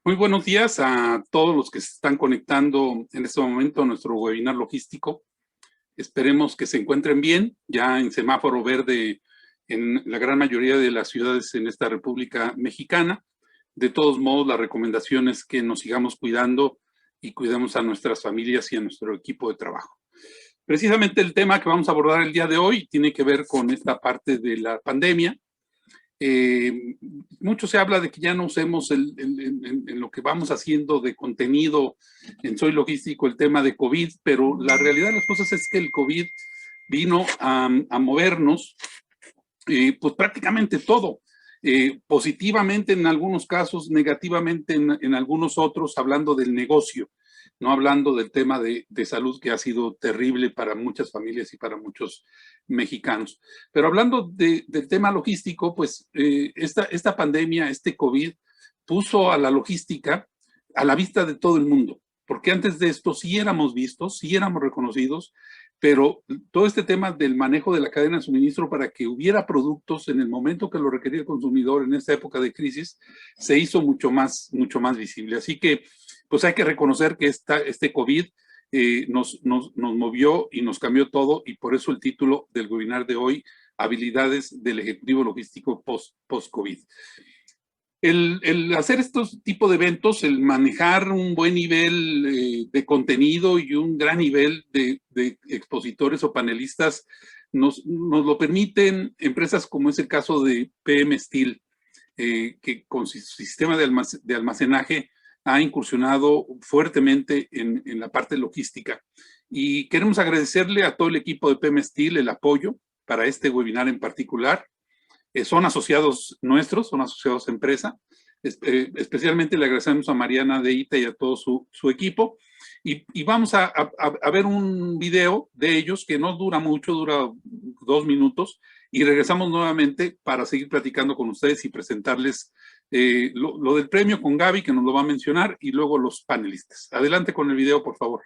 Muy buenos días a todos los que se están conectando en este momento a nuestro webinar logístico. Esperemos que se encuentren bien, ya en semáforo verde en la gran mayoría de las ciudades en esta República Mexicana. De todos modos, la recomendación es que nos sigamos cuidando y cuidemos a nuestras familias y a nuestro equipo de trabajo. Precisamente el tema que vamos a abordar el día de hoy tiene que ver con esta parte de la pandemia. Mucho se habla de que ya no usemos en lo que vamos haciendo de contenido en Soy Logístico el tema de COVID, pero la realidad de las cosas es que el COVID vino a movernos pues prácticamente todo, positivamente en algunos casos, negativamente en algunos otros, hablando del negocio, no hablando del tema de salud que ha sido terrible para muchas familias y para muchos mexicanos. Pero hablando del tema logístico, pues esta pandemia, este COVID, puso a la logística a la vista de todo el mundo, porque antes de esto sí éramos vistos, sí éramos reconocidos, pero todo este tema del manejo de la cadena de suministro para que hubiera productos en el momento que lo requería el consumidor en esta época de crisis, se hizo mucho más visible. Así que pues hay que reconocer que este COVID nos movió y nos cambió todo, y por eso el título del webinar de hoy, Habilidades del Ejecutivo Logístico Post-COVID. El hacer estos tipos de eventos, el manejar un buen nivel de contenido y un gran nivel de expositores o panelistas, nos lo permiten empresas como es el caso de PM Steel, que con su sistema de almacenaje ha incursionado fuertemente en la parte logística. Y queremos agradecerle a todo el equipo de PM Steel el apoyo para este webinar en particular. Son asociados nuestros, son asociados empresa. Especialmente le agradecemos a Mariana de ITA y a todo su equipo. Y vamos a ver un video de ellos que no dura mucho, dura 2 minutos. Y regresamos nuevamente para seguir platicando con ustedes y presentarles lo del premio con Gaby, que nos lo va a mencionar, y luego los panelistas. Adelante con el video, por favor.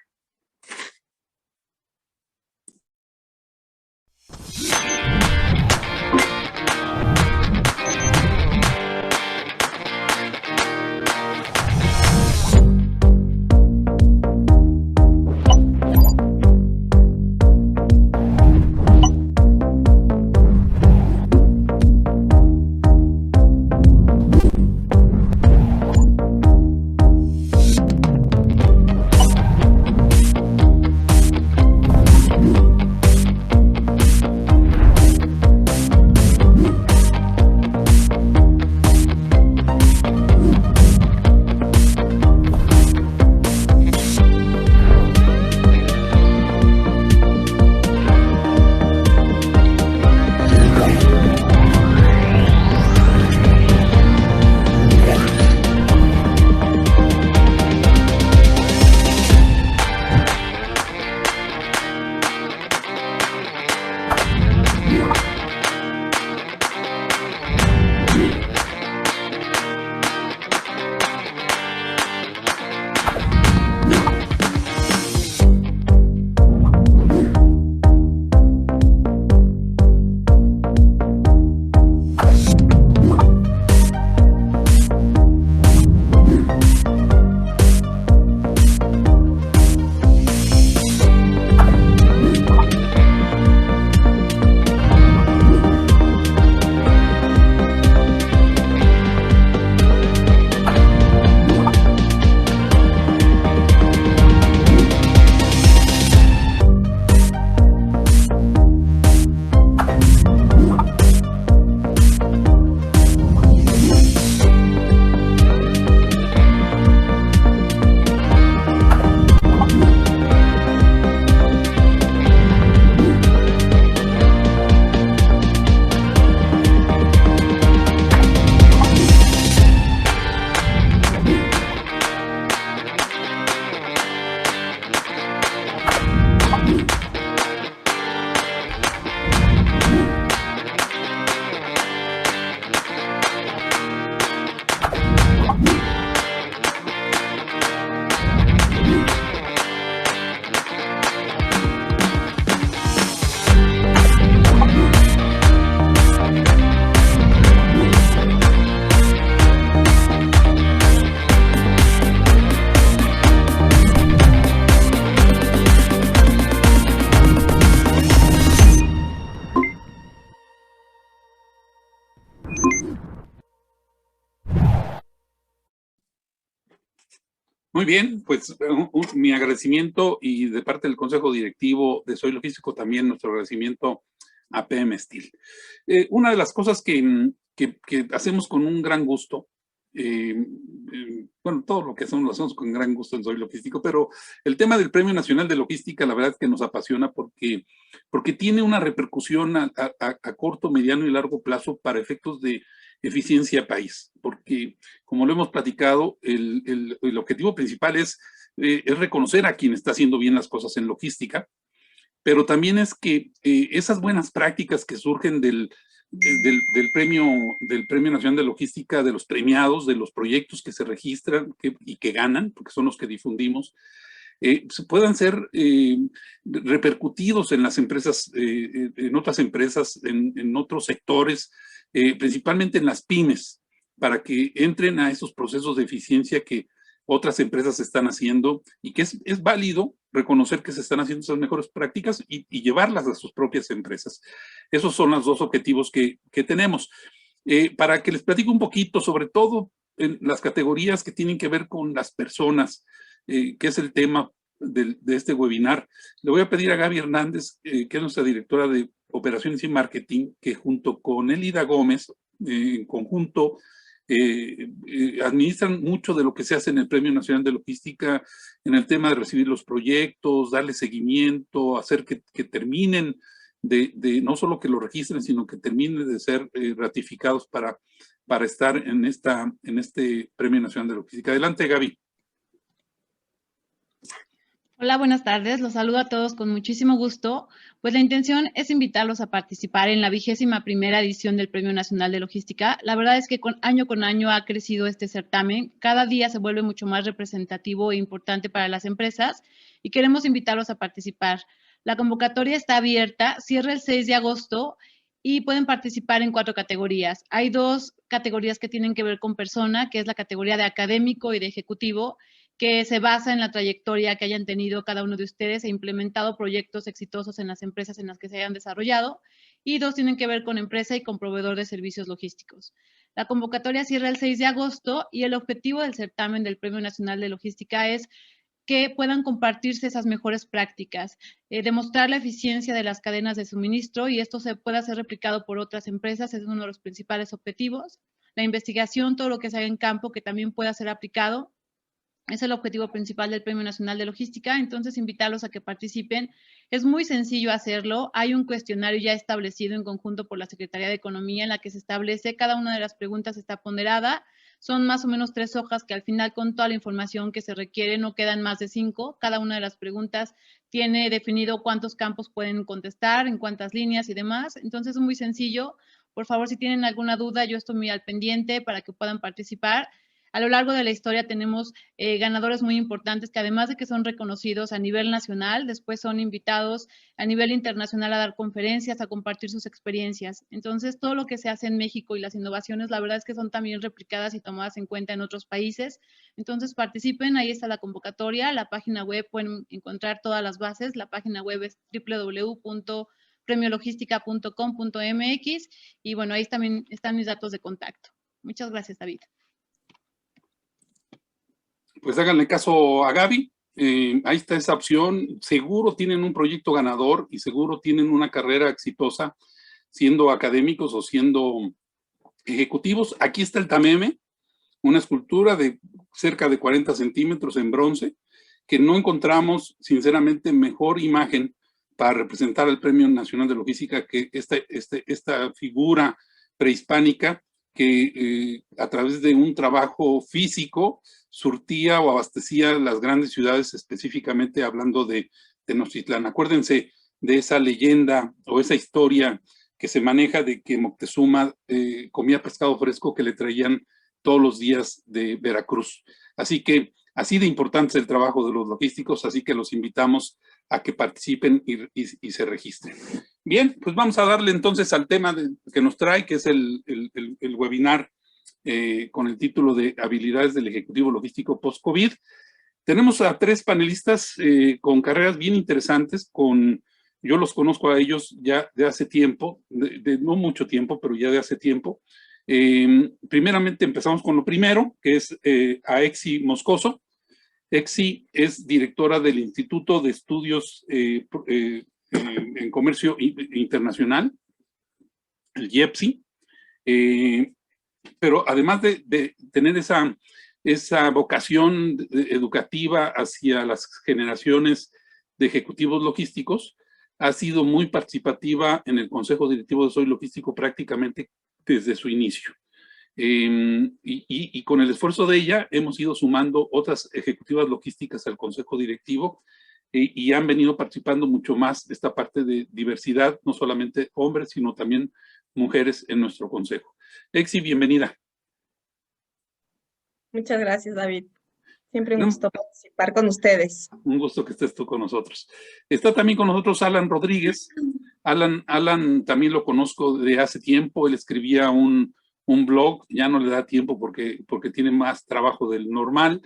Muy bien, pues mi agradecimiento y de parte del Consejo Directivo de Soy Logístico también nuestro agradecimiento a PM Steel. Una de las cosas que hacemos con un gran gusto, bueno, todo lo que hacemos lo hacemos con gran gusto en Soy Logístico, pero el tema del Premio Nacional de Logística, la verdad es que nos apasiona porque tiene una repercusión a corto, mediano y largo plazo para efectos de eficiencia país, porque como lo hemos platicado, el objetivo principal es reconocer a quien está haciendo bien las cosas en logística, pero también es que esas buenas prácticas que surgen del premio Nacional de Logística, de los premiados, de los proyectos que se registran y que ganan, porque son los que difundimos, puedan ser repercutidos en las empresas, en otras empresas, en otros sectores, principalmente en las pymes, para que entren a esos procesos de eficiencia que otras empresas están haciendo y que es válido reconocer que se están haciendo esas mejores prácticas y llevarlas a sus propias empresas. Esos son los dos objetivos que tenemos. Para que les platique un poquito, sobre todo en las categorías que tienen que ver con las personas, que es el tema de este webinar, le voy a pedir a Gaby Hernández, que es nuestra directora de Operaciones y Marketing, que junto con Elida Gómez, en conjunto, administran mucho de lo que se hace en el Premio Nacional de Logística en el tema de recibir los proyectos, darle seguimiento, hacer que terminen de no solo que lo registren, sino que terminen de ser ratificados para estar en este Premio Nacional de Logística. Adelante, Gaby. Hola, buenas tardes. Los saludo a todos con muchísimo gusto. Pues la intención es invitarlos a participar en la 21ª edición del Premio Nacional de Logística. La verdad es que con año ha crecido este certamen. Cada día se vuelve mucho más representativo e importante para las empresas y queremos invitarlos a participar. La convocatoria está abierta, cierra el 6 de agosto y pueden participar en 4 categorías. Hay 2 categorías que tienen que ver con persona, que es la categoría de académico y de ejecutivo, que se basa en la trayectoria que hayan tenido cada uno de ustedes e implementado proyectos exitosos en las empresas en las que se hayan desarrollado. Y 2 tienen que ver con empresa y con proveedor de servicios logísticos. La convocatoria cierra el 6 de agosto y el objetivo del certamen del Premio Nacional de Logística es que puedan compartirse esas mejores prácticas, demostrar la eficiencia de las cadenas de suministro y esto se pueda ser replicado por otras empresas, es uno de los principales objetivos. La investigación, todo lo que se haga en campo que también pueda ser aplicado, es el objetivo principal del Premio Nacional de Logística, entonces invitarlos a que participen. Es muy sencillo hacerlo. Hay un cuestionario ya establecido en conjunto por la Secretaría de Economía en la que se establece, cada una de las preguntas está ponderada. Son más o menos 3 hojas que al final con toda la información que se requiere no quedan más de 5. Cada una de las preguntas tiene definido cuántos campos pueden contestar, en cuántas líneas y demás. Entonces es muy sencillo. Por favor, si tienen alguna duda, yo estoy muy al pendiente para que puedan participar. A lo largo de la historia tenemos ganadores muy importantes que además de que son reconocidos a nivel nacional, después son invitados a nivel internacional a dar conferencias, a compartir sus experiencias. Entonces, todo lo que se hace en México y las innovaciones, la verdad es que son también replicadas y tomadas en cuenta en otros países. Entonces, participen, ahí está la convocatoria, la página web pueden encontrar todas las bases, la página web es www.premiologística.com.mx y bueno, ahí también están mis datos de contacto. Muchas gracias, David. Pues háganle caso a Gaby, ahí está esa opción, seguro tienen un proyecto ganador y seguro tienen una carrera exitosa siendo académicos o siendo ejecutivos. Aquí está el Tameme, una escultura de cerca de 40 centímetros en bronce, que no encontramos sinceramente mejor imagen para representar el Premio Nacional de Logística que esta figura prehispánica que a través de un trabajo físico surtía o abastecía las grandes ciudades, específicamente hablando de Tenochtitlán. Acuérdense de esa leyenda o esa historia que se maneja de que Moctezuma comía pescado fresco que le traían todos los días de Veracruz. Así que así de importante es el trabajo de los logísticos, así que los invitamos a que participen y se registren. Bien, pues vamos a darle entonces al tema que nos trae, que es el webinar con el título de Habilidades del Ejecutivo Logístico Post-COVID. Tenemos a 3 panelistas con carreras bien interesantes, yo los conozco a ellos ya de hace tiempo, no mucho tiempo, pero ya de hace tiempo. Primeramente empezamos con lo primero, que es Aexi Moscoso. Exi es directora del Instituto de Estudios en Comercio Internacional, el IEPSI, pero además de tener esa vocación educativa hacia las generaciones de ejecutivos logísticos, ha sido muy participativa en el Consejo Directivo de Soy Logístico prácticamente desde su inicio. Y con el esfuerzo de ella hemos ido sumando otras ejecutivas logísticas al Consejo Directivo y han venido participando mucho más de esta parte de diversidad, no solamente hombres, sino también mujeres en nuestro consejo. Exi, bienvenida. Muchas gracias, David. Siempre un gusto participar con ustedes. Un gusto que estés tú con nosotros. Está también con nosotros Alan Rodríguez. Alan también lo conozco de hace tiempo. Él escribía un blog, ya no le da tiempo porque tiene más trabajo del normal.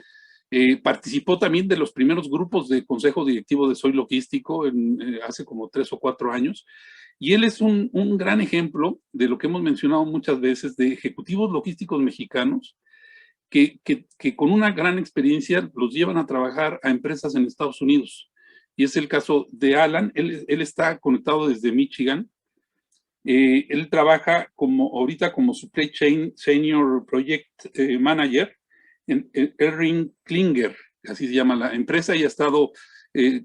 Participó también de los primeros grupos de consejo directivo de Soy Logístico hace como 3 o 4 años. Y él es un gran ejemplo de lo que hemos mencionado muchas veces de ejecutivos logísticos mexicanos que con una gran experiencia los llevan a trabajar a empresas en Estados Unidos. Y es el caso de Alan. Él está conectado desde Michigan. Él trabaja ahorita como Supply Chain Senior Project Manager en Erring Klinger, así se llama la empresa, y ha estado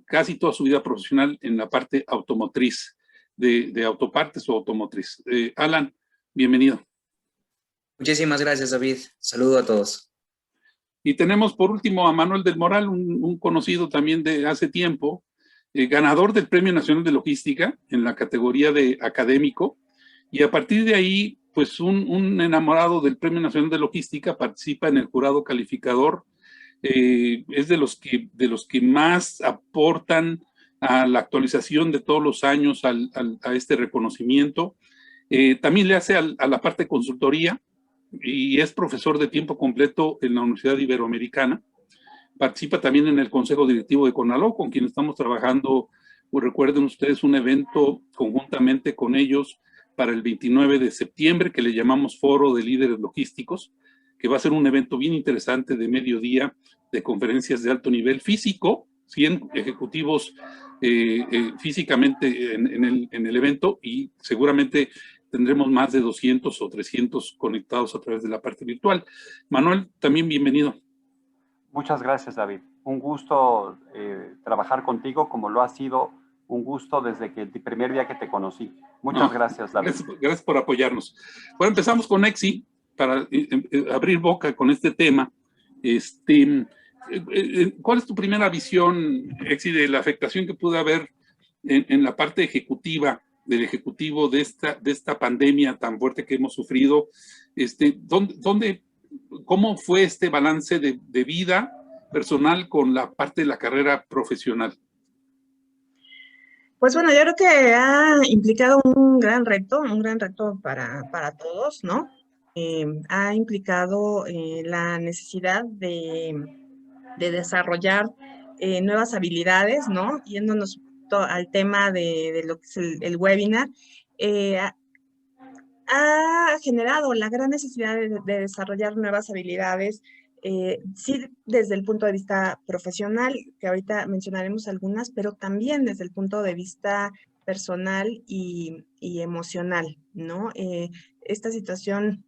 casi toda su vida profesional en la parte automotriz, de autopartes o automotriz. Alan, bienvenido. Muchísimas gracias, David. Saludo a todos. Y tenemos por último a Manuel del Moral, un conocido también de hace tiempo, ganador del Premio Nacional de Logística en la categoría de académico, y a partir de ahí, pues un enamorado del Premio Nacional de Logística, participa en el jurado calificador, es de los que más aportan a la actualización de todos los años a este reconocimiento. También le hace a la parte de consultoría, y es profesor de tiempo completo en la Universidad Iberoamericana. Participa también en el Consejo Directivo de CONALOG, con quien estamos trabajando, pues recuerden ustedes, un evento conjuntamente con ellos para el 29 de septiembre, que le llamamos Foro de Líderes Logísticos, que va a ser un evento bien interesante de mediodía, de conferencias de alto nivel físico, 100 ejecutivos físicamente en el evento, y seguramente tendremos más de 200 o 300 conectados a través de la parte virtual. Manuel, también bienvenido. Muchas gracias, David. Un gusto trabajar contigo, como lo ha sido un gusto desde el primer día que te conocí. Muchas gracias, David. Gracias por apoyarnos. Bueno, empezamos con Exi para abrir boca con este tema. ¿Cuál es tu primera visión, Exi, de la afectación que pudo haber en la parte ejecutiva, del ejecutivo de esta pandemia tan fuerte que hemos sufrido? ¿Cómo fue este balance de vida personal con la parte de la carrera profesional? Pues bueno, yo creo que ha implicado un gran reto para todos, ¿no? Ha implicado la necesidad de desarrollar nuevas habilidades, ¿no? Yéndonos al tema de lo que es el webinar, ha generado la gran necesidad de desarrollar nuevas habilidades, sí desde el punto de vista profesional, que ahorita mencionaremos algunas, pero también desde el punto de vista personal y emocional, ¿no? Esta situación,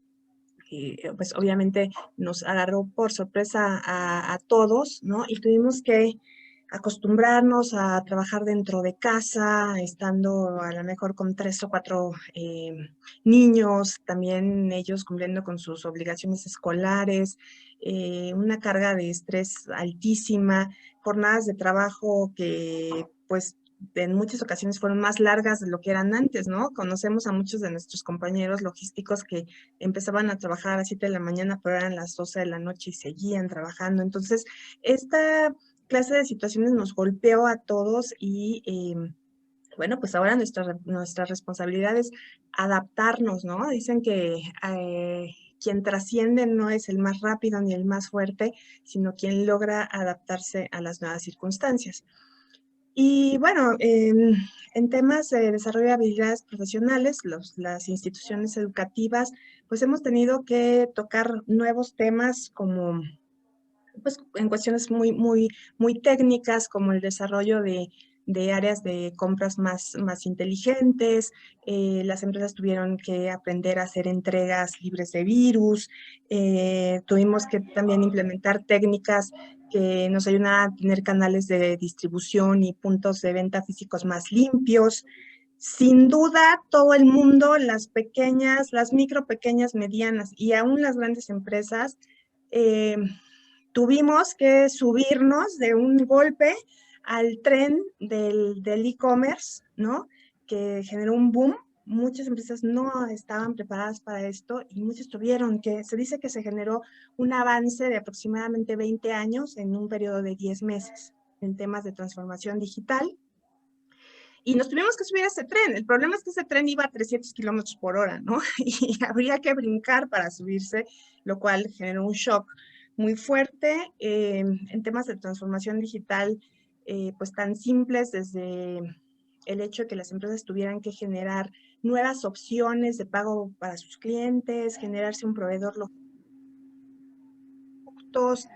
pues obviamente nos agarró por sorpresa a todos, ¿no? Y tuvimos que acostumbrarnos a trabajar dentro de casa, estando a lo mejor con 3 o 4 niños, también ellos cumpliendo con sus obligaciones escolares, una carga de estrés altísima, jornadas de trabajo que pues en muchas ocasiones fueron más largas de lo que eran antes, ¿no? Conocemos a muchos de nuestros compañeros logísticos que empezaban a trabajar a las 7 de la mañana, pero eran las 12 de la noche y seguían trabajando. Entonces, esta clase de situaciones nos golpeó a todos y bueno, pues ahora nuestra responsabilidad es adaptarnos, ¿no? Dicen que quien trasciende no es el más rápido ni el más fuerte, sino quien logra adaptarse a las nuevas circunstancias. Y bueno, en temas de desarrollo de habilidades profesionales, las instituciones educativas, pues hemos tenido que tocar nuevos temas como pues, en cuestiones muy técnicas, como el desarrollo de áreas de compras más inteligentes. Las empresas tuvieron que aprender a hacer entregas libres de virus. Tuvimos que también implementar técnicas que nos ayudan a tener canales de distribución y puntos de venta físicos más limpios. Sin duda, todo el mundo, las pequeñas, las micro, pequeñas, medianas y aún las grandes empresas, tuvimos que subirnos de un golpe al tren del e-commerce, ¿no? Que generó un boom. Muchas empresas no estaban preparadas para esto y muchos tuvieron que, se dice que se generó un avance de aproximadamente 20 años en un periodo de 10 meses en temas de transformación digital. Y nos tuvimos que subir a ese tren. El problema es que ese tren iba a 300 kilómetros por hora, ¿no? Y habría que brincar para subirse, lo cual generó un shock muy fuerte en temas de transformación digital, pues tan simples desde el hecho de que las empresas tuvieran que generar nuevas opciones de pago para sus clientes, generarse un proveedor productos,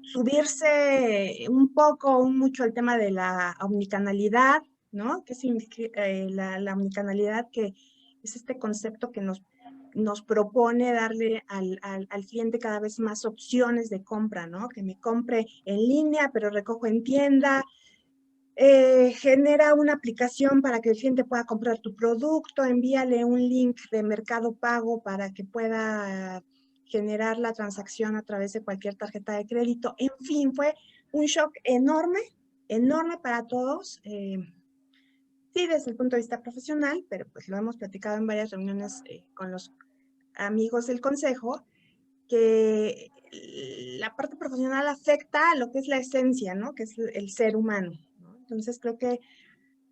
subirse un poco o mucho al tema de la omnicanalidad, ¿no? ¿Qué significa la omnicanalidad? Que es este concepto que nos propone darle al cliente cada vez más opciones de compra, ¿no? Que me compre en línea, pero recojo en tienda. Genera una aplicación para que el cliente pueda comprar tu producto, envíale un link de Mercado Pago para que pueda generar la transacción a través de cualquier tarjeta de crédito. En fin, fue un shock enorme, enorme para todos. Sí, desde el punto de vista profesional, pero pues lo hemos platicado en varias reuniones con los amigos del consejo, que la parte profesional afecta a lo que es la esencia, ¿no? Que es el ser humano, ¿no? Entonces creo que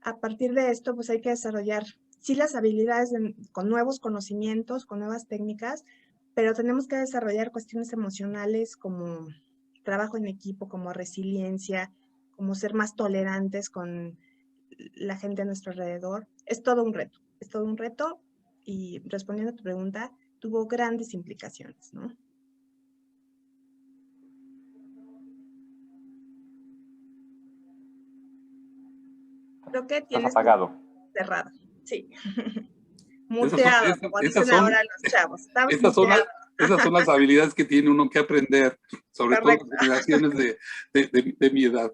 a partir de esto pues hay que desarrollar sí las habilidades con nuevos conocimientos, con nuevas técnicas, pero tenemos que desarrollar cuestiones emocionales como trabajo en equipo, como resiliencia, como ser más tolerantes con la gente a nuestro alrededor. Es todo un reto y respondiendo a tu pregunta, tuvo grandes implicaciones, ¿no? Creo que tienes apagado. Cerrado, sí. Muteado, como dicen ahora los chavos. Esas son las habilidades que tiene uno que aprender, sobre Correcto. todo las generaciones de mi edad.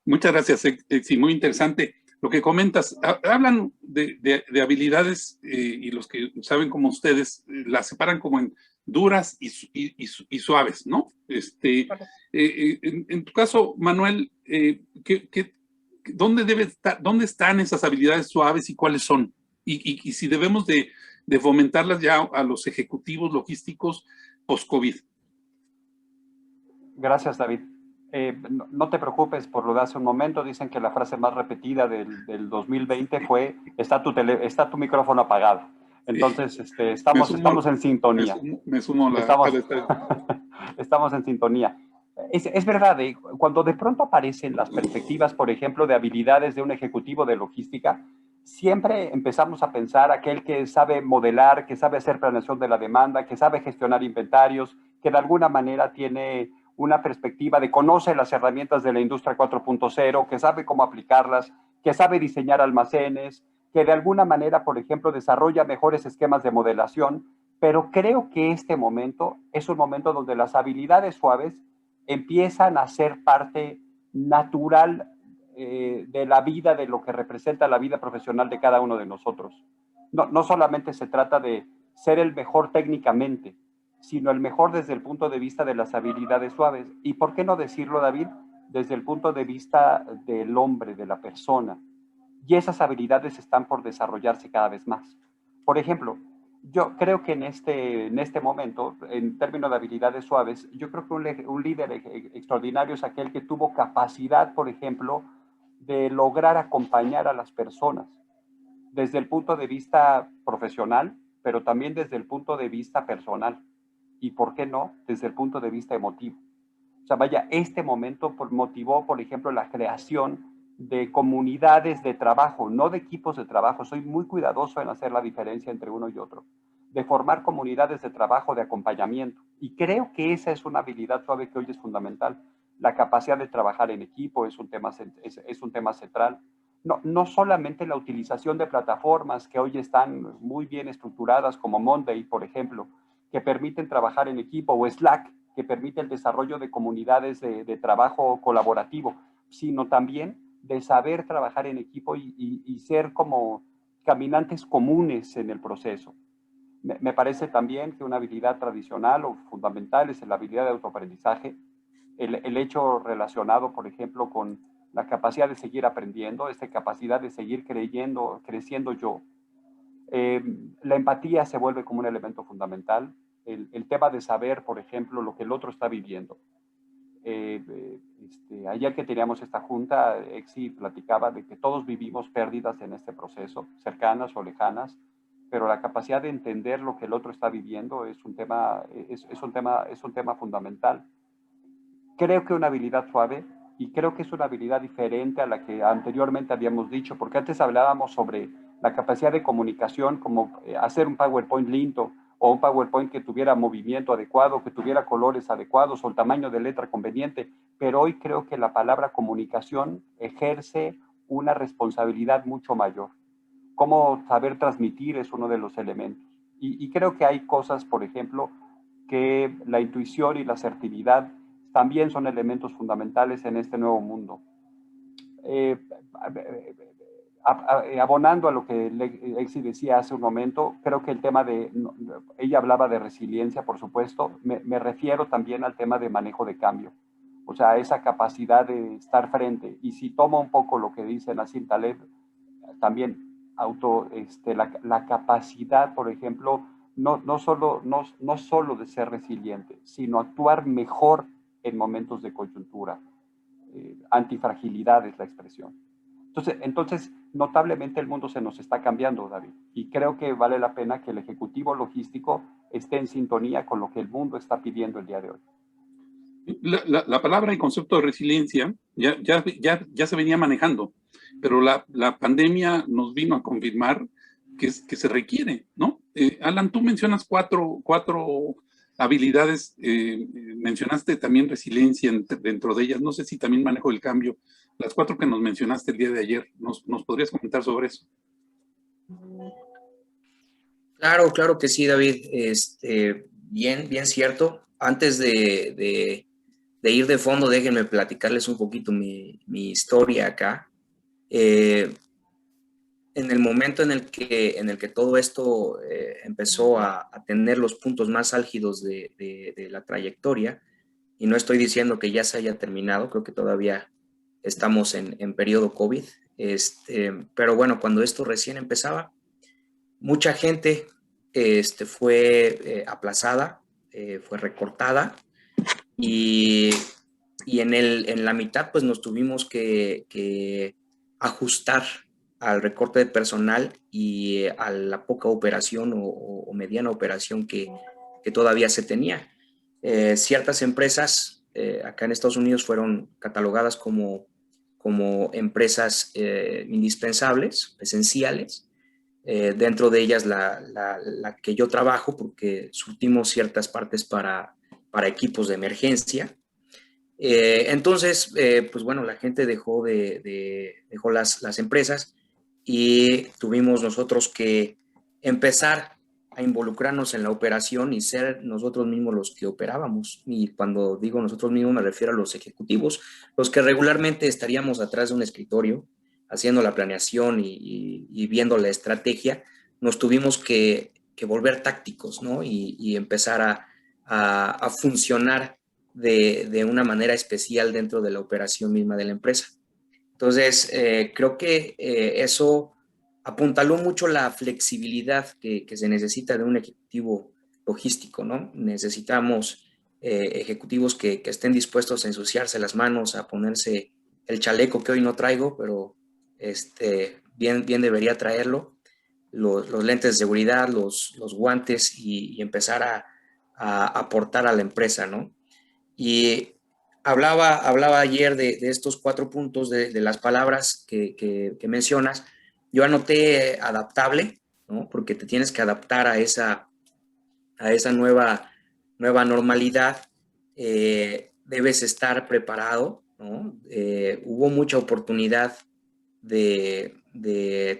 Muchas gracias, sí, muy interesante. Lo que comentas, hablan de habilidades y los que saben como ustedes, las separan como en duras y suaves, ¿no? En tu caso, Manuel, ¿dónde están esas habilidades suaves y cuáles son? Y si debemos de fomentarlas ya a los ejecutivos logísticos post-COVID. Gracias, David. No te preocupes por lo de hace un momento. Dicen que la frase más repetida del 2020 fue, está tu micrófono apagado. Entonces, estamos en sintonía. Me sumo a estamos en sintonía. Es verdad, cuando de pronto aparecen las perspectivas, por ejemplo, de habilidades de un ejecutivo de logística, siempre empezamos a pensar aquel que sabe modelar, que sabe hacer planeación de la demanda, que sabe gestionar inventarios, que de alguna manera tiene una perspectiva de conoce las herramientas de la industria 4.0, que sabe cómo aplicarlas, que sabe diseñar almacenes, que de alguna manera, por ejemplo, desarrolla mejores esquemas de modelación, pero creo que este momento es un momento donde las habilidades suaves empiezan a ser parte natural de la vida, de lo que representa la vida profesional de cada uno de nosotros. No solamente se trata de ser el mejor técnicamente, sino el mejor desde el punto de vista de las habilidades suaves. ¿Y por qué no decirlo, David? Desde el punto de vista del hombre, de la persona. Y esas habilidades están por desarrollarse cada vez más. Por ejemplo, yo creo que en este momento, en términos de habilidades suaves, yo creo que un líder extraordinario es aquel que tuvo capacidad, por ejemplo, de lograr acompañar a las personas desde el punto de vista profesional, pero también desde el punto de vista personal. Y por qué no, desde el punto de vista emotivo. O sea, vaya, este momento motivó, por ejemplo, la creación de comunidades de trabajo, no de equipos de trabajo. Soy muy cuidadoso en hacer la diferencia entre uno y otro. De formar comunidades de trabajo, de acompañamiento. Y creo que esa es una habilidad suave que hoy es fundamental. La capacidad de trabajar en equipo es un tema central. No solamente la utilización de plataformas que hoy están muy bien estructuradas, como Monday, por ejemplo, que permiten trabajar en equipo, o Slack, que permite el desarrollo de comunidades de trabajo colaborativo, sino también de saber trabajar en equipo y ser como caminantes comunes en el proceso. Me parece también que una habilidad tradicional o fundamental es la habilidad de autoaprendizaje, el hecho relacionado, por ejemplo, con la capacidad de seguir aprendiendo, esta capacidad de seguir creciendo yo. La empatía se vuelve como un elemento fundamental, el tema de saber, por ejemplo, lo que el otro está viviendo. Ayer que teníamos esta junta, Exi platicaba de que todos vivimos pérdidas en este proceso, cercanas o lejanas, pero la capacidad de entender lo que el otro está viviendo es un tema fundamental. Creo que una habilidad suave, y creo que es una habilidad diferente a la que anteriormente habíamos dicho, porque antes hablábamos sobre la capacidad de comunicación, como hacer un PowerPoint lindo, o un PowerPoint que tuviera movimiento adecuado, que tuviera colores adecuados o el tamaño de letra conveniente, pero hoy creo que la palabra comunicación ejerce una responsabilidad mucho mayor. Cómo saber transmitir es uno de los elementos. Y creo que hay cosas, por ejemplo, que la intuición y la asertividad también son elementos fundamentales en este nuevo mundo. Abonando a lo que Exi decía hace un momento, creo que el tema ella hablaba de resiliencia, por supuesto, me refiero también al tema de manejo de cambio, o sea, esa capacidad de estar frente. Y si tomo un poco lo que dice Nassim Taleb, también la capacidad, por ejemplo, no solo de ser resiliente, sino actuar mejor en momentos de coyuntura. Antifragilidad es la expresión. Entonces, notablemente el mundo se nos está cambiando, David, y creo que vale la pena que el ejecutivo logístico esté en sintonía con lo que el mundo está pidiendo el día de hoy. La palabra y concepto de resiliencia ya se venía manejando, pero la pandemia nos vino a confirmar que se requiere, ¿no? Alan, tú mencionas cuatro habilidades, mencionaste también resiliencia dentro de ellas, no sé si también manejo del cambio, las 4 que nos mencionaste el día de ayer, ¿nos podrías comentar sobre eso? Claro que sí, David. Bien cierto. Antes de ir de fondo, déjenme platicarles un poquito mi historia acá. En el momento en el que todo esto empezó a tener los puntos más álgidos de la trayectoria, y no estoy diciendo que ya se haya terminado, creo que todavía estamos en periodo COVID, pero bueno, cuando esto recién empezaba, mucha gente fue aplazada, fue recortada, y en la mitad pues nos tuvimos que ajustar al recorte de personal y a la poca operación o mediana operación que todavía se tenía. Ciertas empresas acá en Estados Unidos fueron catalogadas como empresas indispensables, esenciales. Dentro de ellas la que yo trabajo, porque surtimos ciertas partes para equipos de emergencia. Entonces, pues bueno, la gente dejó las empresas y tuvimos nosotros que empezar a involucrarnos en la operación y ser nosotros mismos los que operábamos. Y cuando digo nosotros mismos me refiero a los ejecutivos, los que regularmente estaríamos atrás de un escritorio haciendo la planeación y viendo la estrategia. Nos tuvimos que volver tácticos, ¿no? Y empezar a funcionar de una manera especial dentro de la operación misma de la empresa. Entonces, creo que eso apuntaló mucho la flexibilidad que se necesita de un ejecutivo logístico, ¿no? Necesitamos ejecutivos que estén dispuestos a ensuciarse las manos, a ponerse el chaleco que hoy no traigo, pero bien debería traerlo, los lentes de seguridad, los guantes y empezar a aportar a la empresa, ¿no? Y hablaba ayer de estos 4 puntos, de las palabras que mencionas. Yo anoté adaptable, ¿no? Porque te tienes que adaptar a esa nueva nueva normalidad, debes estar preparado, ¿no? Hubo mucha oportunidad de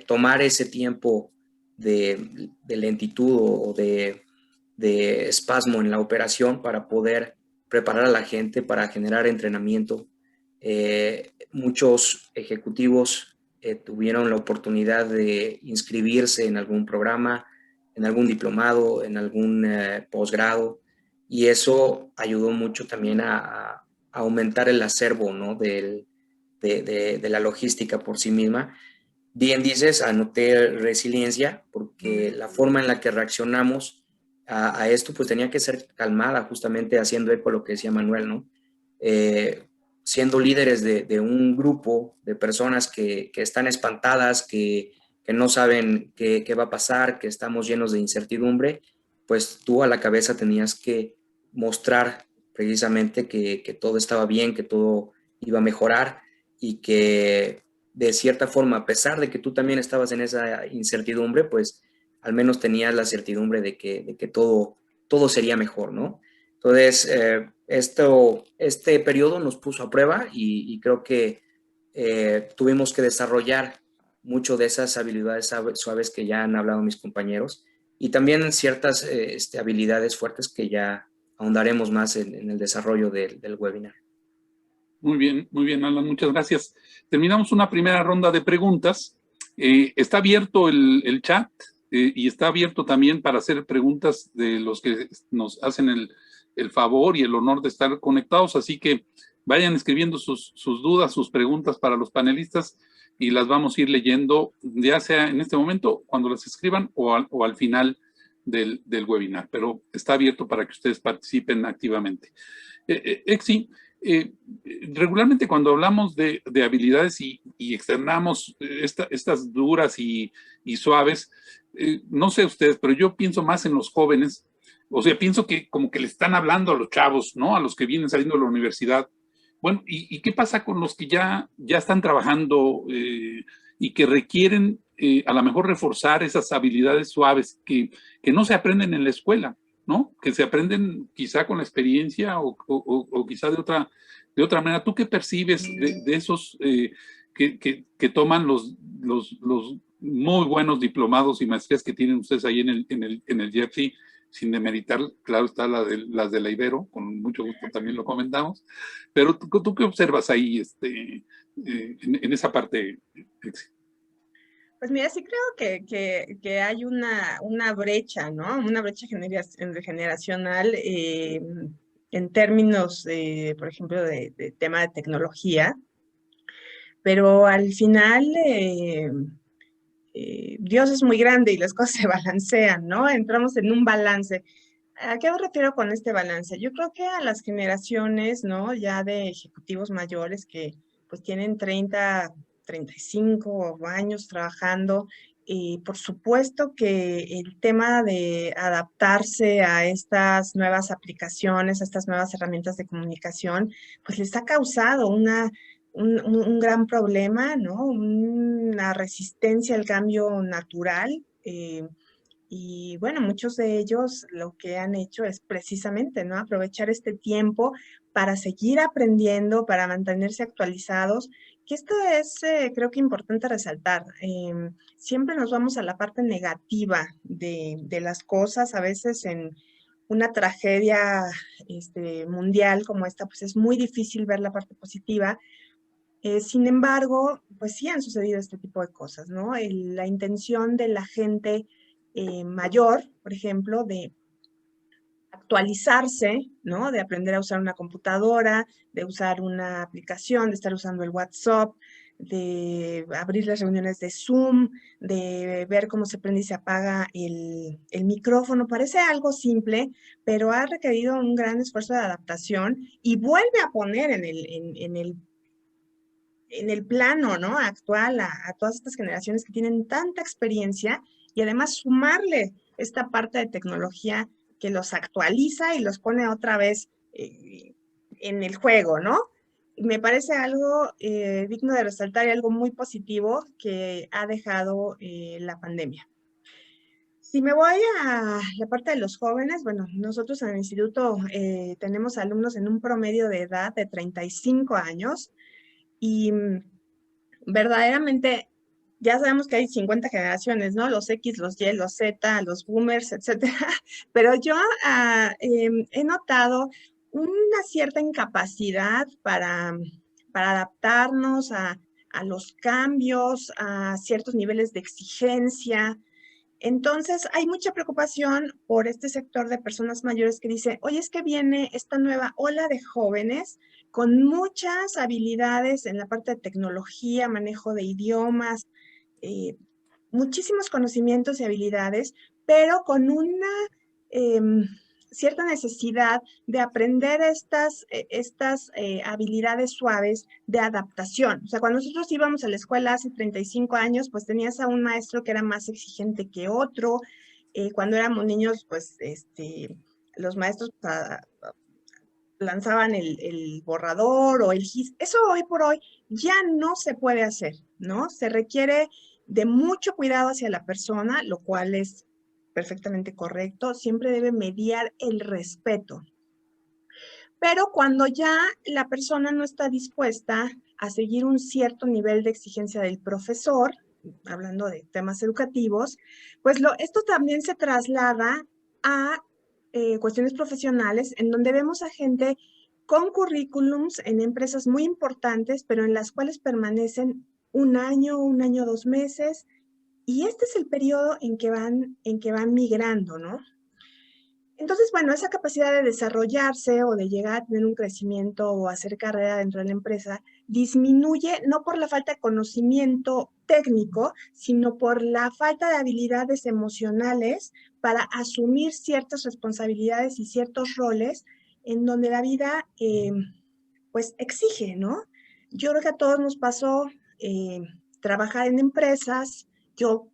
tomar ese tiempo de lentitud o de espasmo en la operación para poder preparar a la gente, para generar entrenamiento. Muchos ejecutivos tuvieron la oportunidad de inscribirse en algún programa, en algún diplomado, en algún posgrado, y eso ayudó mucho también a aumentar el acervo, ¿no? de la logística por sí misma. Bien dices, anoté resiliencia, porque la forma en la que reaccionamos a esto pues tenía que ser calmada, justamente haciendo eco a lo que decía Manuel, ¿no? Siendo líderes de un grupo de personas que están espantadas, que no saben qué va a pasar, que estamos llenos de incertidumbre, pues tú a la cabeza tenías que mostrar precisamente que todo estaba bien, que todo iba a mejorar y que de cierta forma, a pesar de que tú también estabas en esa incertidumbre, pues al menos tenías la certidumbre de que todo sería mejor, ¿no? Entonces, este periodo nos puso a prueba y creo que tuvimos que desarrollar mucho de esas habilidades suaves que ya han hablado mis compañeros y también ciertas habilidades fuertes que ya ahondaremos más en el desarrollo del webinar. Muy bien, Alan, muchas gracias. Terminamos una primera ronda de preguntas. Está abierto el chat y está abierto también para hacer preguntas de los que nos hacen el favor y el honor de estar conectados, así que vayan escribiendo sus dudas, sus preguntas para los panelistas y las vamos a ir leyendo, ya sea en este momento, cuando las escriban o al final del webinar, pero está abierto para que ustedes participen activamente. Exi, regularmente cuando hablamos de habilidades y externamos estas duras y suaves, no sé ustedes, pero yo pienso más en los jóvenes. O sea, pienso que como que le están hablando a los chavos, ¿no? A los que vienen saliendo de la universidad. Bueno, ¿y qué pasa con los que ya están trabajando y que requieren a lo mejor reforzar esas habilidades suaves que no se aprenden en la escuela, ¿no? Que se aprenden quizá con la experiencia o quizá de otra manera. ¿Tú qué percibes de esos que toman los muy buenos diplomados y maestrías que tienen ustedes ahí en el JEPSI, sin demeritar, claro está las de la Ibero, con mucho gusto también lo comentamos, pero ¿tú qué observas ahí en esa parte? Pues mira, sí creo que hay una brecha, ¿no? Una brecha generacional en términos, por ejemplo, de tema de tecnología, pero al final Dios es muy grande y las cosas se balancean, ¿no? Entramos en un balance. ¿A qué me refiero con este balance? Yo creo que a las generaciones, ¿no? Ya de ejecutivos mayores que pues tienen 30, 35 años trabajando, y por supuesto que el tema de adaptarse a estas nuevas aplicaciones, a estas nuevas herramientas de comunicación, pues les ha causado un gran problema, ¿no? Una resistencia al cambio natural. Y bueno, muchos de ellos lo que han hecho es precisamente, ¿no? Aprovechar este tiempo para seguir aprendiendo, para mantenerse actualizados, que esto es, creo que importante resaltar. Siempre nos vamos a la parte negativa de las cosas, a veces en una tragedia mundial como esta, pues es muy difícil ver la parte positiva. Sin embargo, pues sí han sucedido este tipo de cosas, ¿no? La intención de la gente mayor, por ejemplo, de actualizarse, ¿no? De aprender a usar una computadora, de usar una aplicación, de estar usando el WhatsApp, de abrir las reuniones de Zoom, de ver cómo se prende y se apaga el micrófono. Parece algo simple, pero ha requerido un gran esfuerzo de adaptación y vuelve a poner en el plano, ¿no? Actual a todas estas generaciones que tienen tanta experiencia y además sumarle esta parte de tecnología que los actualiza y los pone otra vez en el juego, ¿no? Me parece algo digno de resaltar y algo muy positivo que ha dejado la pandemia. Si me voy a la parte de los jóvenes, bueno, nosotros en el instituto tenemos alumnos en un promedio de edad de 35 años y verdaderamente ya sabemos que hay 50 generaciones, ¿no? Los X, los Y, los Z, los boomers, etcétera. Pero yo he notado una cierta incapacidad para adaptarnos a los cambios, a ciertos niveles de exigencia. Entonces, hay mucha preocupación por este sector de personas mayores que dice, oye, es que viene esta nueva ola de jóvenes con muchas habilidades en la parte de tecnología, manejo de idiomas, muchísimos conocimientos y habilidades, pero con una cierta necesidad de aprender estas habilidades suaves de adaptación. O sea, cuando nosotros íbamos a la escuela hace 35 años, pues tenías a un maestro que era más exigente que otro. Cuando éramos niños, pues los maestros lanzaban el borrador o el GIS. Eso hoy por hoy ya no se puede hacer, ¿no? Se requiere de mucho cuidado hacia la persona, lo cual es perfectamente correcto. Siempre debe mediar el respeto. Pero cuando ya la persona no está dispuesta a seguir un cierto nivel de exigencia del profesor, hablando de temas educativos, pues esto también se traslada a cuestiones profesionales, en donde vemos a gente con currículums en empresas muy importantes, pero en las cuales permanecen un año, 2 meses, y este es el periodo en que van migrando, ¿no? Entonces, bueno, esa capacidad de desarrollarse o de llegar a tener un crecimiento o hacer carrera dentro de la empresa disminuye no por la falta de conocimiento técnico, sino por la falta de habilidades emocionales para asumir ciertas responsabilidades y ciertos roles en donde la vida pues exige, ¿no? Yo creo que a todos nos pasó trabajar en empresas. Yo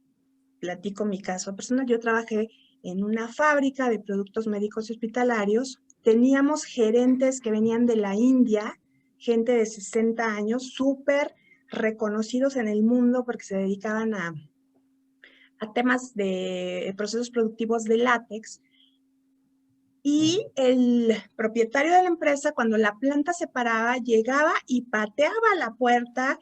platico mi caso personal. Yo trabajé en una fábrica de productos médicos y hospitalarios. Teníamos gerentes que venían de la India, gente de 60 años, súper reconocidos en el mundo porque se dedicaban a temas de procesos productivos de látex. Y el propietario de la empresa, cuando la planta se paraba, llegaba y pateaba la puerta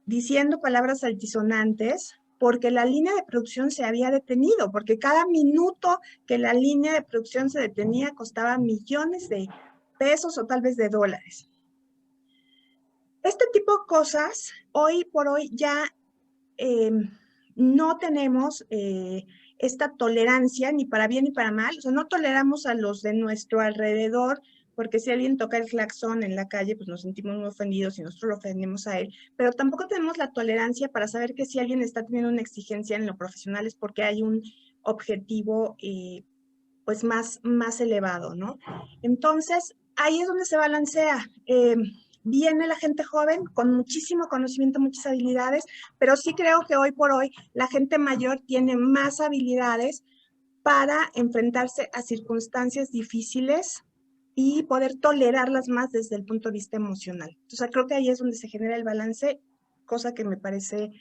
diciendo palabras altisonantes, porque la línea de producción se había detenido, porque cada minuto que la línea de producción se detenía costaba millones de pesos o tal vez de dólares. Este tipo de cosas, hoy por hoy ya no tenemos esta tolerancia ni para bien ni para mal. O sea, no toleramos a los de nuestro alrededor, porque si alguien toca el claxon en la calle, pues nos sentimos muy ofendidos y nosotros lo ofendemos a él, pero tampoco tenemos la tolerancia para saber que si alguien está teniendo una exigencia en lo profesional es porque hay un objetivo pues más elevado, ¿no? Entonces, ahí es donde se balancea. Viene la gente joven con muchísimo conocimiento, muchas habilidades, pero sí creo que hoy por hoy la gente mayor tiene más habilidades para enfrentarse a circunstancias difíciles y poder tolerarlas más desde el punto de vista emocional. Entonces, creo que ahí es donde se genera el balance, cosa que me parece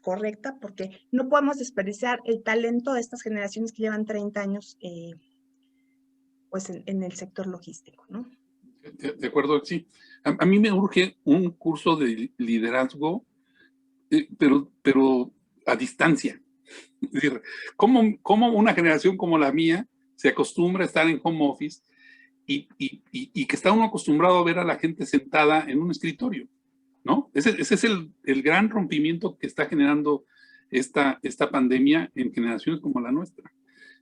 correcta, porque no podemos desperdiciar el talento de estas generaciones que llevan 30 años pues en el sector logístico, ¿no? De acuerdo, sí. A mí me urge un curso de liderazgo, pero a distancia. Es decir, ¿cómo una generación como la mía se acostumbra a estar en home office y que está uno acostumbrado a ver a la gente sentada en un escritorio, ¿no? Ese es el gran rompimiento que está generando esta pandemia en generaciones como la nuestra.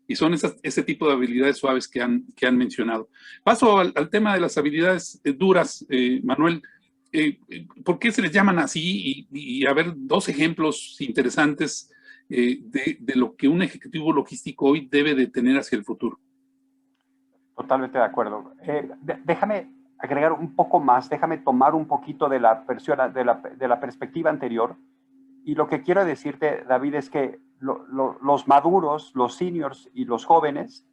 Y son ese tipo de habilidades suaves que han mencionado. Paso al tema de las habilidades duras, Manuel. ¿Por qué se les llaman así? Y a ver, 2 ejemplos interesantes de lo que un ejecutivo logístico hoy debe de tener hacia el futuro. Totalmente de acuerdo. Déjame agregar un poco más, déjame tomar un poquito de la perspectiva anterior. Y lo que quiero decirte, David, es que los maduros, los seniors y los jóvenes,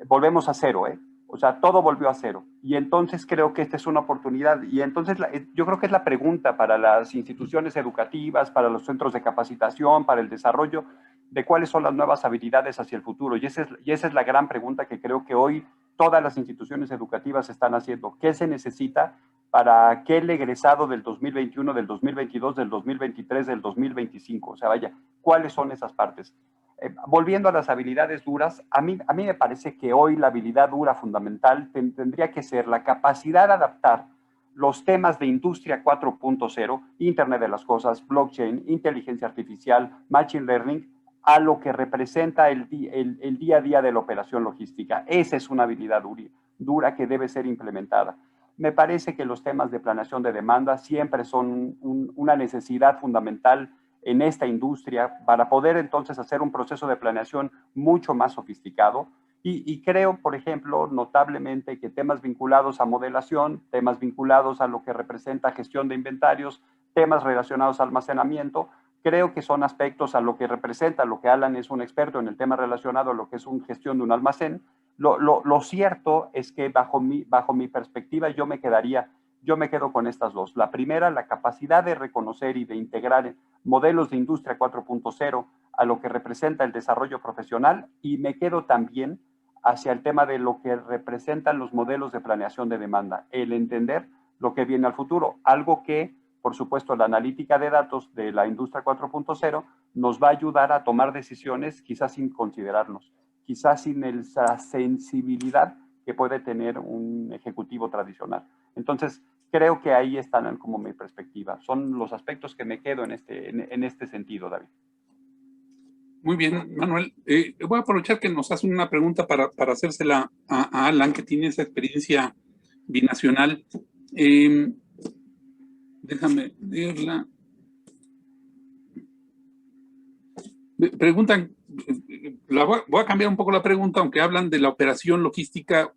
volvemos a cero, ¿eh? O sea, todo volvió a cero. Y entonces creo que esta es una oportunidad. Y entonces yo creo que es la pregunta para las instituciones educativas, para los centros de capacitación, para el desarrollo, de cuáles son las nuevas habilidades hacia el futuro. Y esa es la gran pregunta que creo que hoy todas las instituciones educativas están haciendo. ¿Qué se necesita para que el egresado del 2021, del 2022, del 2023, del 2025? O sea, vaya, ¿cuáles son esas partes? Volviendo a las habilidades duras, a mí me parece que hoy la habilidad dura fundamental tendría que ser la capacidad de adaptar los temas de Industria 4.0, Internet de las Cosas, blockchain, inteligencia artificial, machine learning, a lo que representa el día a día de la operación logística. Esa es una habilidad dura que debe ser implementada. Me parece que los temas de planeación de demanda siempre son una necesidad fundamental en esta industria para poder entonces hacer un proceso de planeación mucho más sofisticado. Y creo, por ejemplo, notablemente que temas vinculados a modelación, temas vinculados a lo que representa gestión de inventarios, temas relacionados a almacenamiento, creo que son aspectos a lo que representa, lo que Alan es un experto en el tema relacionado a lo que es una gestión de un almacén. Lo cierto es que bajo mi perspectiva yo me quedo con estas dos. La primera, la capacidad de reconocer y de integrar modelos de Industria 4.0 a lo que representa el desarrollo profesional, y me quedo también hacia el tema de lo que representan los modelos de planeación de demanda, el entender lo que viene al futuro, algo que, por supuesto, la analítica de datos de la Industria 4.0 nos va a ayudar a tomar decisiones quizás sin considerarnos, quizás sin esa sensibilidad que puede tener un ejecutivo tradicional. Entonces, creo que ahí están como mi perspectiva. Son los aspectos que me quedo en este sentido, David. Muy bien, Manuel. Voy a aprovechar que nos hacen una pregunta para hacérsela a Alan, que tiene esa experiencia binacional. Déjame leerla. Preguntan, voy a cambiar un poco la pregunta, aunque hablan de la operación logística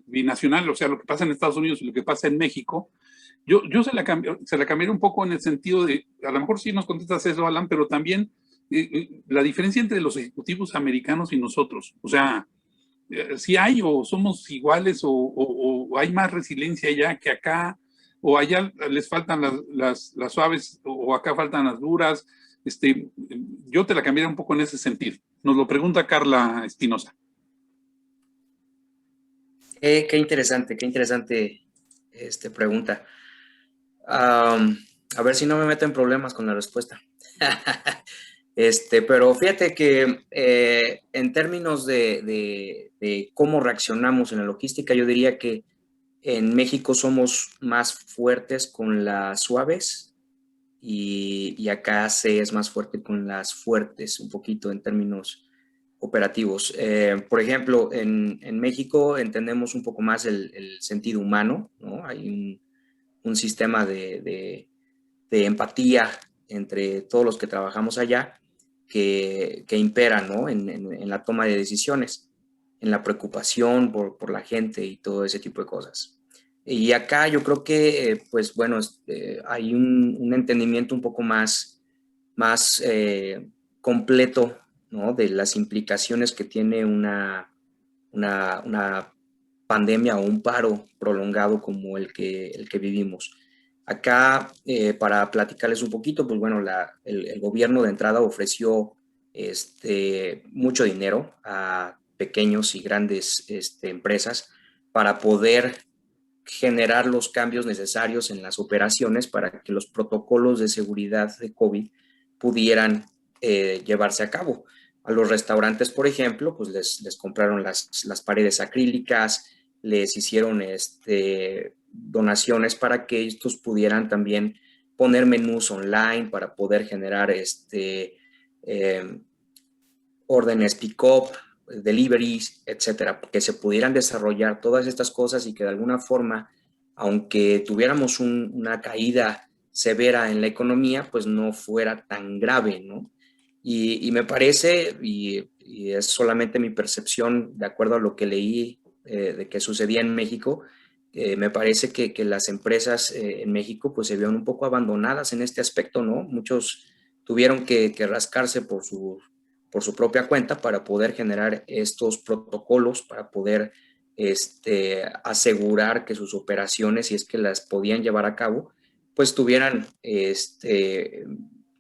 binacional, o sea, lo que pasa en Estados Unidos y lo que pasa en México. Yo se la cambiaré un poco en el sentido de, a lo mejor sí nos contestas eso, Alan, pero también la diferencia entre los ejecutivos americanos y nosotros. O sea, si hay o somos iguales o hay más resiliencia allá que acá, o allá les faltan las suaves o acá faltan las duras. Yo te la cambiaría un poco en ese sentido. Nos lo pregunta Carla Espinosa. Qué interesante pregunta. A ver si no me meto en problemas con la respuesta. Pero fíjate que en términos de cómo reaccionamos en la logística, yo diría que en México somos más fuertes con las suaves y acá se es más fuerte con las fuertes, un poquito en términos operativos. Por ejemplo, en México entendemos un poco más el sentido humano, ¿no? Hay un sistema de empatía entre todos los que trabajamos allá que impera, ¿no? en la toma de decisiones, en la preocupación por la gente y todo ese tipo de cosas. Y acá yo creo que, pues bueno, hay un entendimiento un poco más completo, ¿no? De las implicaciones que tiene una pandemia o un paro prolongado como el que vivimos. Acá, para platicarles un poquito, pues bueno, el gobierno de entrada ofreció mucho dinero a pequeños y grandes empresas para poder generar los cambios necesarios en las operaciones para que los protocolos de seguridad de COVID pudieran llevarse a cabo. A los restaurantes, por ejemplo, pues les compraron las paredes acrílicas, les hicieron donaciones para que estos pudieran también poner menús online para poder generar órdenes pick-up, deliveries, etcétera, que se pudieran desarrollar todas estas cosas y que de alguna forma, aunque tuviéramos una caída severa en la economía, pues no fuera tan grave, ¿no? Y me parece, y es solamente mi percepción de acuerdo a lo que leí de que sucedía en México, me parece que las empresas en México pues se vieron un poco abandonadas en este aspecto, ¿no? Muchos tuvieron que rascarse por su propia cuenta para poder generar estos protocolos, para poder asegurar que sus operaciones, si es que las podían llevar a cabo, pues tuvieran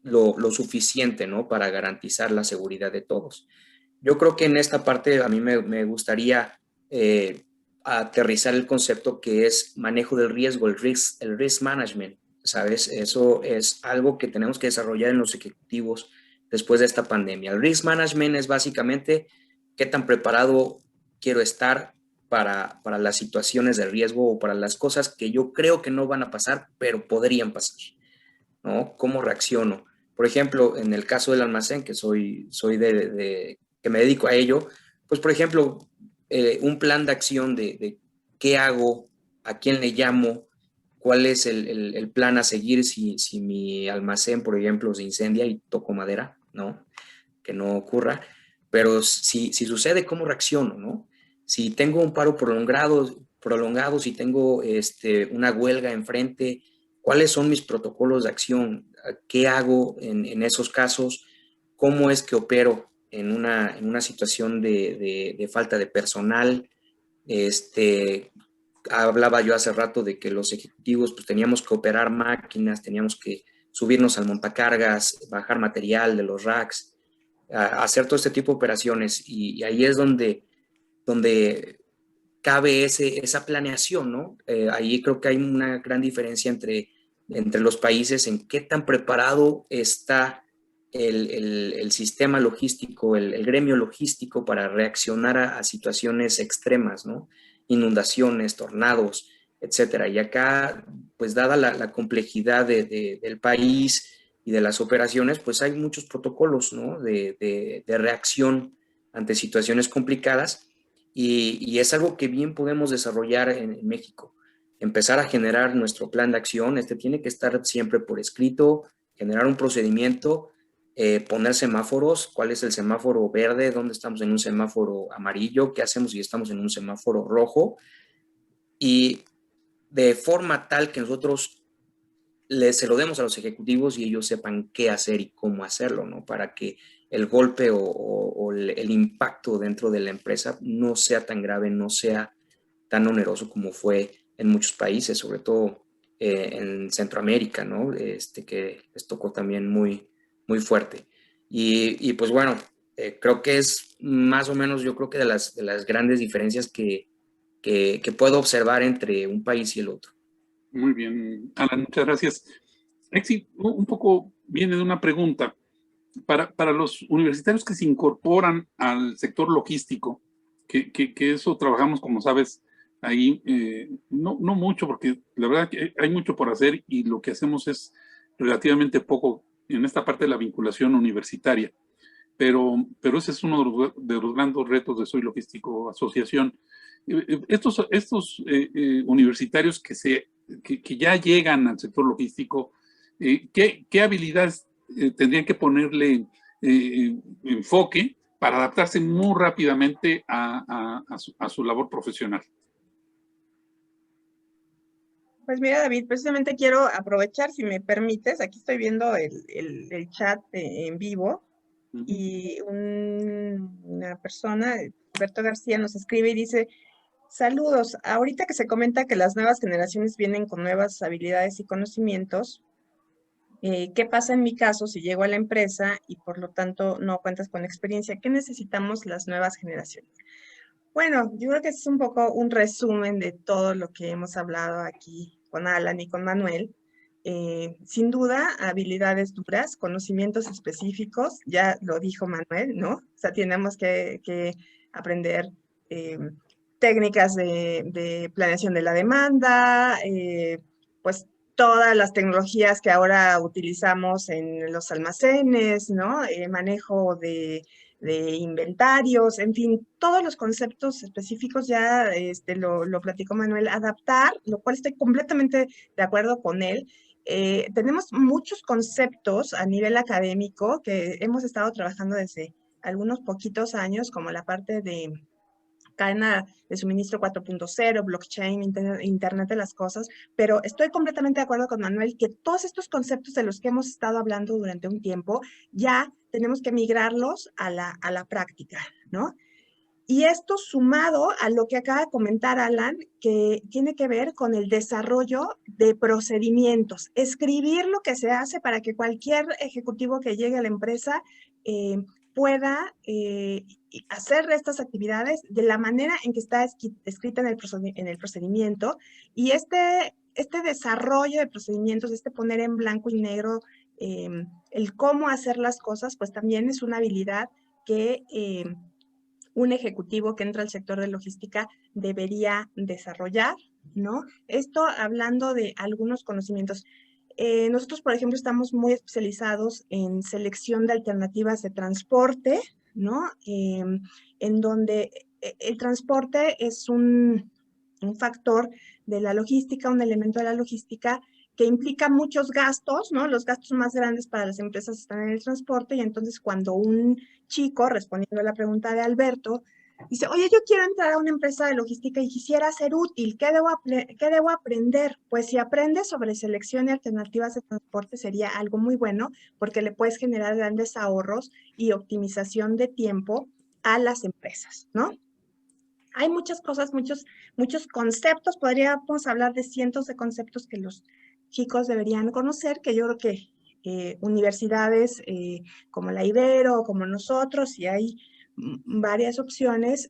lo suficiente, ¿no? Para garantizar la seguridad de todos. Yo creo que en esta parte a mí me gustaría aterrizar el concepto que es manejo del riesgo, el risk management, ¿sabes? Eso es algo que tenemos que desarrollar en los ejecutivos después de esta pandemia. El risk management es básicamente qué tan preparado quiero estar para las situaciones de riesgo o para las cosas que yo creo que no van a pasar, pero podrían pasar, ¿no? ¿Cómo reacciono? Por ejemplo, en el caso del almacén, que que me dedico a ello, pues por ejemplo, un plan de acción de qué hago, a quién le llamo, cuál es el plan a seguir si mi almacén, por ejemplo, se incendia y toco madera, ¿no? Que no ocurra, pero si sucede, ¿cómo reacciono, no? Si tengo un paro prolongado, si tengo una huelga enfrente, ¿cuáles son mis protocolos de acción? ¿Qué hago en esos casos? ¿Cómo es que opero en una situación de falta de personal? Hablaba yo hace rato de que los ejecutivos pues, teníamos que operar máquinas, teníamos que subirnos al montacargas, bajar material de los racks, hacer todo este tipo de operaciones y ahí es donde cabe esa planeación, ¿no? Ahí creo que hay una gran diferencia entre los países en qué tan preparado está el sistema logístico, el gremio logístico para reaccionar a situaciones extremas, ¿no? Inundaciones, tornados, etcétera. Y acá, pues dada la complejidad del país y de las operaciones, pues hay muchos protocolos, ¿no? de reacción ante situaciones complicadas y es algo que bien podemos desarrollar en México. Empezar a generar nuestro plan de acción, tiene que estar siempre por escrito, generar un procedimiento, poner semáforos, cuál es el semáforo verde, dónde estamos en un semáforo amarillo, qué hacemos si estamos en un semáforo rojo, y de forma tal que nosotros se lo demos a los ejecutivos y ellos sepan qué hacer y cómo hacerlo, ¿no? Para que el golpe o el impacto dentro de la empresa no sea tan grave, no sea tan oneroso como fue en muchos países, sobre todo en Centroamérica, ¿no? Que les tocó también muy, muy fuerte. Y pues bueno, creo que es más o menos, yo creo que de las grandes diferencias que puedo observar entre un país y el otro. Muy bien, Alan, muchas gracias. Exi, un poco viene de una pregunta. Para los universitarios que se incorporan al sector logístico, que eso trabajamos, como sabes, ahí, no mucho, porque la verdad que hay mucho por hacer y lo que hacemos es relativamente poco en esta parte de la vinculación universitaria. Pero ese es uno de los grandes retos de Soy Logístico Asociación. Estos universitarios que ya llegan al sector logístico, ¿qué habilidades tendrían que ponerle enfoque para adaptarse muy rápidamente a su labor profesional? Pues mira, David, precisamente quiero aprovechar, si me permites, aquí estoy viendo el chat en vivo y una persona, Alberto García, nos escribe y dice: saludos, ahorita que se comenta que las nuevas generaciones vienen con nuevas habilidades y conocimientos, ¿qué pasa en mi caso si llego a la empresa y por lo tanto no cuentas con experiencia? ¿Qué necesitamos las nuevas generaciones? Bueno, yo creo que es un poco un resumen de todo lo que hemos hablado aquí con Alan y con Manuel. Sin duda, habilidades duras, conocimientos específicos, ya lo dijo Manuel, ¿no? O sea, tenemos que aprender técnicas de planeación de la demanda, pues todas las tecnologías que ahora utilizamos en los almacenes, ¿no? Manejo de inventarios, en fin, todos los conceptos específicos ya lo platicó Manuel, adaptar, lo cual estoy completamente de acuerdo con él. Tenemos muchos conceptos a nivel académico que hemos estado trabajando desde algunos poquitos años, como la parte de cadena de suministro 4.0, blockchain, internet de las cosas, pero estoy completamente de acuerdo con Manuel que todos estos conceptos de los que hemos estado hablando durante un tiempo, ya tenemos que migrarlos a la práctica, ¿no? Y esto sumado a lo que acaba de comentar Alan, que tiene que ver con el desarrollo de procedimientos, escribir lo que se hace para que cualquier ejecutivo que llegue a la empresa pueda hacer estas actividades de la manera en que está escrita en el procedimiento. Y este desarrollo de procedimientos, este poner en blanco y negro el cómo hacer las cosas, pues también es una habilidad que un ejecutivo que entra al sector de logística debería desarrollar, ¿no? Esto hablando de algunos conocimientos. Nosotros, por ejemplo, estamos muy especializados en selección de alternativas de transporte, ¿no? En donde el transporte es un factor de la logística, un elemento de la logística que implica muchos gastos, ¿no? Los gastos más grandes para las empresas están en el transporte, y entonces cuando un chico, respondiendo a la pregunta de Alberto, dice, oye, yo quiero entrar a una empresa de logística y quisiera ser útil, ¿qué debo aprender? Pues si aprendes sobre selección y alternativas de transporte sería algo muy bueno, porque le puedes generar grandes ahorros y optimización de tiempo a las empresas, ¿no? Hay muchas cosas, muchos conceptos, podríamos hablar de cientos de conceptos que los chicos deberían conocer, que yo creo que universidades como la Ibero, como nosotros, y hay varias opciones,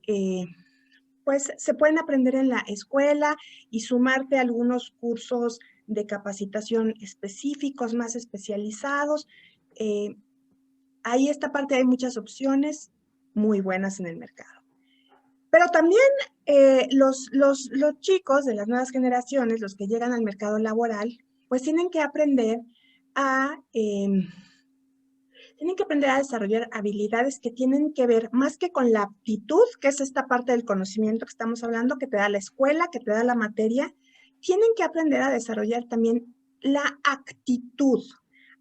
pues se pueden aprender en la escuela y sumarte a algunos cursos de capacitación específicos, más especializados. Ahí esta parte hay muchas opciones muy buenas en el mercado. Pero también los chicos de las nuevas generaciones, los que llegan al mercado laboral, pues tienen que aprender a desarrollar habilidades que tienen que ver más que con la aptitud, que es esta parte del conocimiento que estamos hablando, que te da la escuela, que te da la materia. Tienen que aprender a desarrollar también la actitud.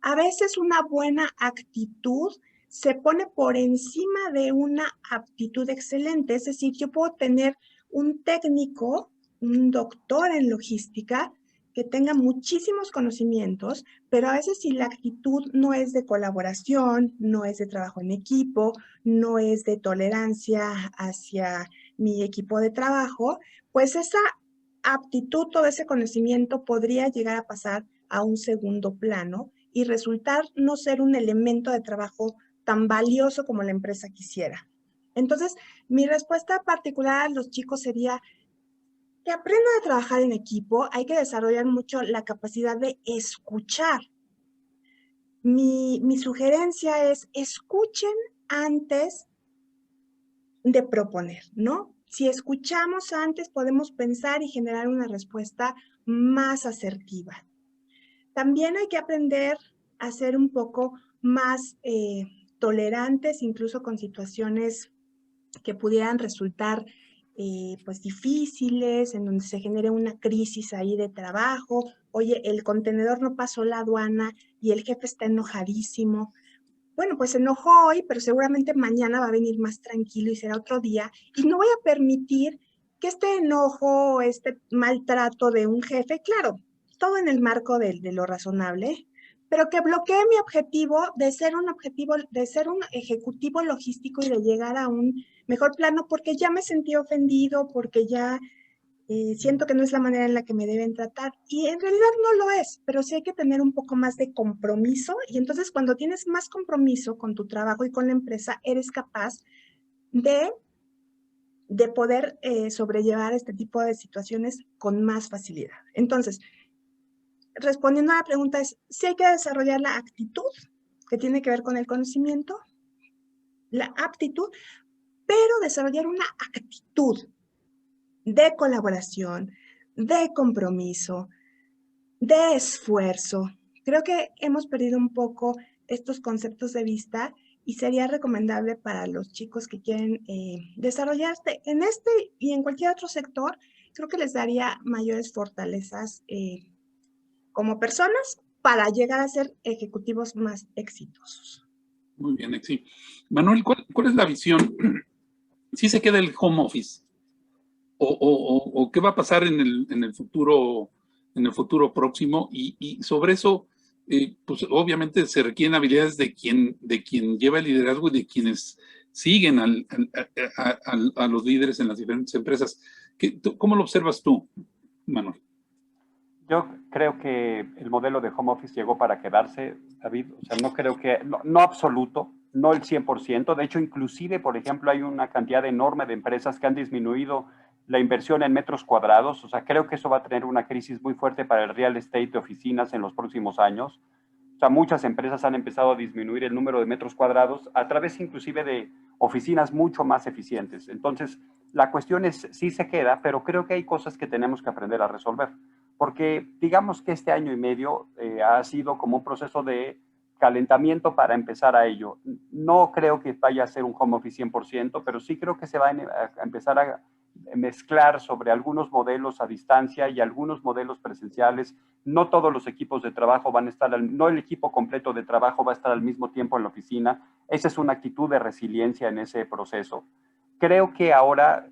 A veces una buena actitud se pone por encima de una aptitud excelente. Es decir, yo puedo tener un técnico, un doctor en logística, que tenga muchísimos conocimientos, pero a veces si la actitud no es de colaboración, no es de trabajo en equipo, no es de tolerancia hacia mi equipo de trabajo, pues esa aptitud, todo ese conocimiento podría llegar a pasar a un segundo plano y resultar no ser un elemento de trabajo tan valioso como la empresa quisiera. Entonces, mi respuesta particular a los chicos sería que aprendan a trabajar en equipo. Hay que desarrollar mucho la capacidad de escuchar. Mi sugerencia es escuchen antes de proponer, ¿no? Si escuchamos antes, podemos pensar y generar una respuesta más asertiva. También hay que aprender a ser un poco más tolerantes, incluso con situaciones que pudieran resultar pues difíciles, en donde se genere una crisis ahí de trabajo. Oye, el contenedor no pasó la aduana y el jefe está enojadísimo. Bueno, pues se enojó hoy, pero seguramente mañana va a venir más tranquilo y será otro día. Y no voy a permitir que este enojo, este maltrato de un jefe, claro, todo en el marco de lo razonable, pero que bloquee mi objetivo de ser un ejecutivo logístico y de llegar a un mejor plano, porque ya me sentí ofendido, porque ya siento que no es la manera en la que me deben tratar. Y en realidad no lo es, pero sí hay que tener un poco más de compromiso. Y entonces cuando tienes más compromiso con tu trabajo y con la empresa, eres capaz de poder sobrellevar este tipo de situaciones con más facilidad. Entonces, respondiendo a la pregunta es, sí hay que desarrollar la actitud, que tiene que ver con el conocimiento, la aptitud, pero desarrollar una actitud de colaboración, de compromiso, de esfuerzo. Creo que hemos perdido un poco estos conceptos de vista y sería recomendable para los chicos que quieren desarrollarse en este y en cualquier otro sector. Creo que les daría mayores fortalezas como personas para llegar a ser ejecutivos más exitosos. Muy bien, Exi. Manuel, ¿cuál es la visión? ¿Sí se queda el home office? ¿O qué va a pasar en el futuro próximo? Y sobre eso, pues obviamente se requieren habilidades de quien lleva el liderazgo y de quienes siguen a los líderes en las diferentes empresas. ¿Cómo lo observas tú, Manuel? Yo creo que el modelo de home office llegó para quedarse, David. O sea, no creo que, no absoluto, no el 100%. De hecho, inclusive, por ejemplo, hay una cantidad enorme de empresas que han disminuido la inversión en metros cuadrados. O sea, creo que eso va a tener una crisis muy fuerte para el real estate de oficinas en los próximos años. O sea, muchas empresas han empezado a disminuir el número de metros cuadrados a través inclusive de oficinas mucho más eficientes. Entonces, la cuestión es, sí se queda, pero creo que hay cosas que tenemos que aprender a resolver. Porque digamos que este año y medio ha sido como un proceso de calentamiento para empezar a ello. No creo que vaya a ser un home office 100%, pero sí creo que se va a empezar a mezclar sobre algunos modelos a distancia y algunos modelos presenciales. No todos los equipos de trabajo van a estar, no el equipo completo de trabajo va a estar al mismo tiempo en la oficina. Esa es una actitud de resiliencia en ese proceso. Creo que ahora,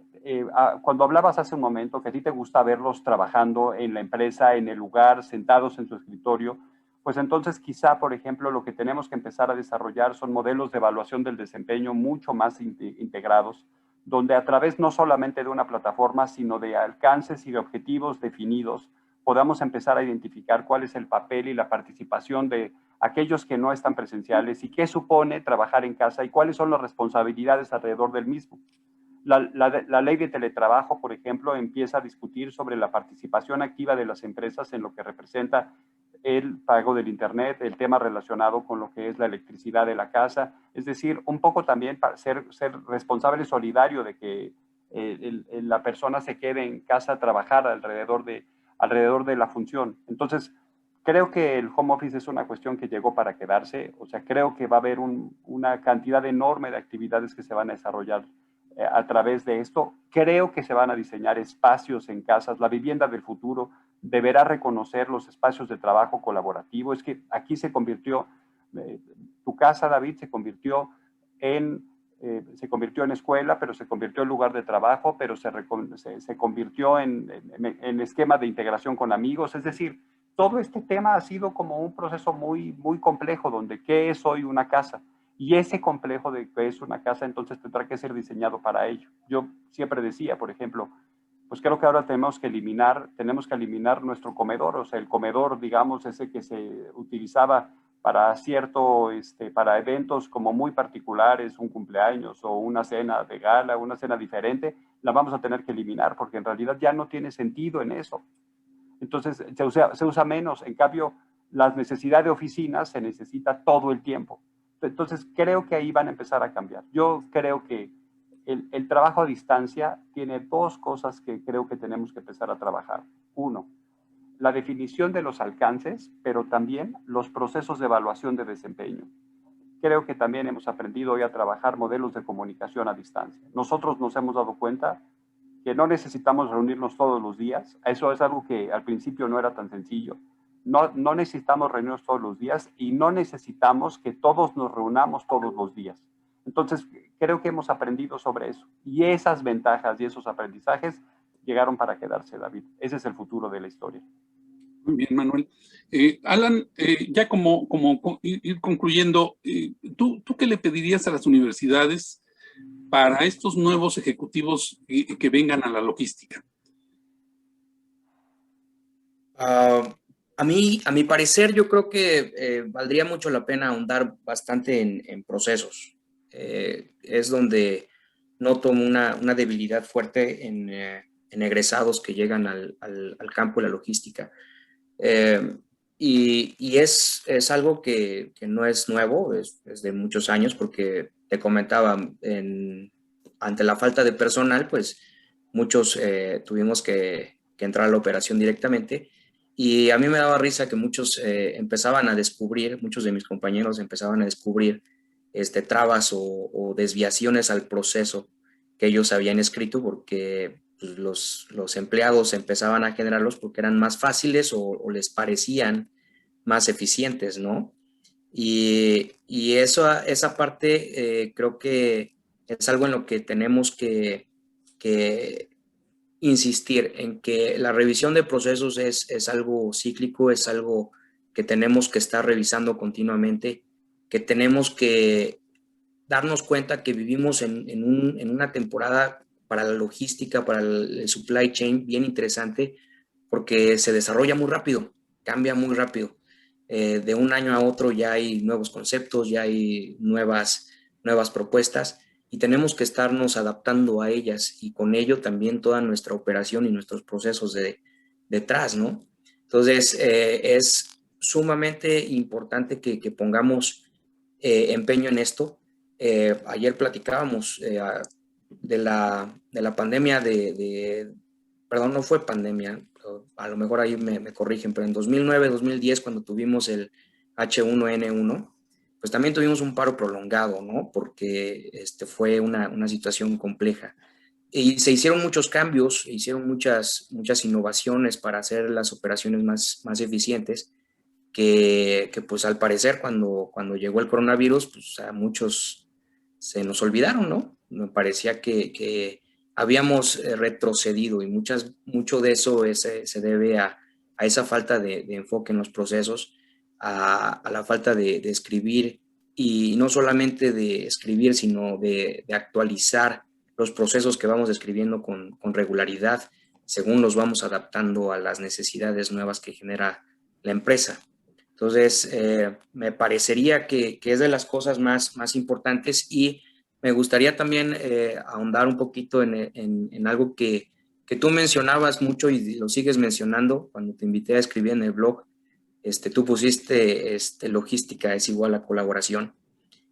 cuando hablabas hace un momento que a ti te gusta verlos trabajando en la empresa, en el lugar, sentados en su escritorio, pues entonces quizá, por ejemplo, lo que tenemos que empezar a desarrollar son modelos de evaluación del desempeño mucho más integrados, donde a través no solamente de una plataforma, sino de alcances y de objetivos definidos, podamos empezar a identificar cuál es el papel y la participación de aquellos que no están presenciales y qué supone trabajar en casa y cuáles son las responsabilidades alrededor del mismo. La ley de teletrabajo, por ejemplo, empieza a discutir sobre la participación activa de las empresas en lo que representa el pago del Internet, el tema relacionado con lo que es la electricidad de la casa, es decir, un poco también para ser responsable solidario de que la persona se quede en casa a trabajar alrededor de la función. Entonces, creo que el home office es una cuestión que llegó para quedarse. O sea, creo que va a haber una cantidad enorme de actividades que se van a desarrollar a través de esto. Creo que se van a diseñar espacios en casas. La vivienda del futuro deberá reconocer los espacios de trabajo colaborativo. Es que aquí se convirtió, tu casa, David, se convirtió en escuela, pero se convirtió en lugar de trabajo, pero se convirtió en esquema de integración con amigos. Es decir, todo este tema ha sido como un proceso muy, muy complejo, donde ¿qué es hoy una casa? Y ese complejo de qué es una casa, entonces tendrá que ser diseñado para ello. Yo siempre decía, por ejemplo, pues creo que ahora tenemos que eliminar nuestro comedor, o sea, el comedor, digamos, ese que se utilizaba para para eventos como muy particulares, un cumpleaños o una cena de gala, una cena diferente, la vamos a tener que eliminar porque en realidad ya no tiene sentido en eso. Entonces se usa menos, en cambio la necesidad de oficinas se necesita todo el tiempo. Entonces creo que ahí van a empezar a cambiar. Yo creo que el trabajo a distancia tiene dos cosas que creo que tenemos que empezar a trabajar. Uno, la definición de los alcances, pero también los procesos de evaluación de desempeño. Creo que también hemos aprendido hoy a trabajar modelos de comunicación a distancia. Nosotros nos hemos dado cuenta que no necesitamos reunirnos todos los días. Eso es algo que al principio no era tan sencillo. No necesitamos reunirnos todos los días y no necesitamos que todos nos reunamos todos los días. Entonces, creo que hemos aprendido sobre eso. Y esas ventajas y esos aprendizajes llegaron para quedarse, David. Ese es el futuro de la historia. Muy bien, Manuel. Alan, ya como ir concluyendo, ¿tú qué le pedirías a las universidades para estos nuevos ejecutivos que vengan a la logística? A mi parecer, yo creo que valdría mucho la pena ahondar bastante en procesos. Es donde noto una debilidad fuerte en egresados que llegan al campo de la logística. Y es algo que no es nuevo, es de muchos años, porque te comentaba, ante la falta de personal, pues muchos tuvimos que entrar a la operación directamente. Y a mí me daba risa que muchos empezaban a descubrir, muchos de mis compañeros empezaban a descubrir trabas o desviaciones al proceso que ellos habían escrito, porque pues, los empleados empezaban a generarlos porque eran más fáciles o les parecían más eficientes, ¿no? Y esa parte creo que es algo en lo que tenemos que insistir, en que la revisión de procesos es algo cíclico, es algo que tenemos que estar revisando continuamente, que tenemos que darnos cuenta que vivimos en una temporada para la logística, para el supply chain bien interesante, porque se desarrolla muy rápido, cambia muy rápido. De un año a otro ya hay nuevos conceptos, ya hay nuevas propuestas y tenemos que estarnos adaptando a ellas y con ello también toda nuestra operación y nuestros procesos detrás, ¿no? Entonces, es sumamente importante que pongamos empeño en esto. Ayer platicábamos de la pandemia perdón, no fue pandemia, a lo mejor ahí me corrigen, pero en 2009, 2010, cuando tuvimos el H1N1, pues también tuvimos un paro prolongado, ¿no? Porque fue una situación compleja. Y se hicieron muchos cambios, se hicieron muchas innovaciones para hacer las operaciones más eficientes, que pues al parecer cuando llegó el coronavirus, pues a muchos se nos olvidaron, ¿no? Me parecía que habíamos retrocedido y mucho de eso se debe a esa falta de enfoque en los procesos, a la falta de escribir, y no solamente de escribir, sino de actualizar los procesos que vamos escribiendo con regularidad, según los vamos adaptando a las necesidades nuevas que genera la empresa. Entonces, me parecería que es de las cosas más importantes, y me gustaría también ahondar un poquito en algo que tú mencionabas mucho y lo sigues mencionando cuando te invité a escribir en el blog. Tú pusiste logística es igual a colaboración,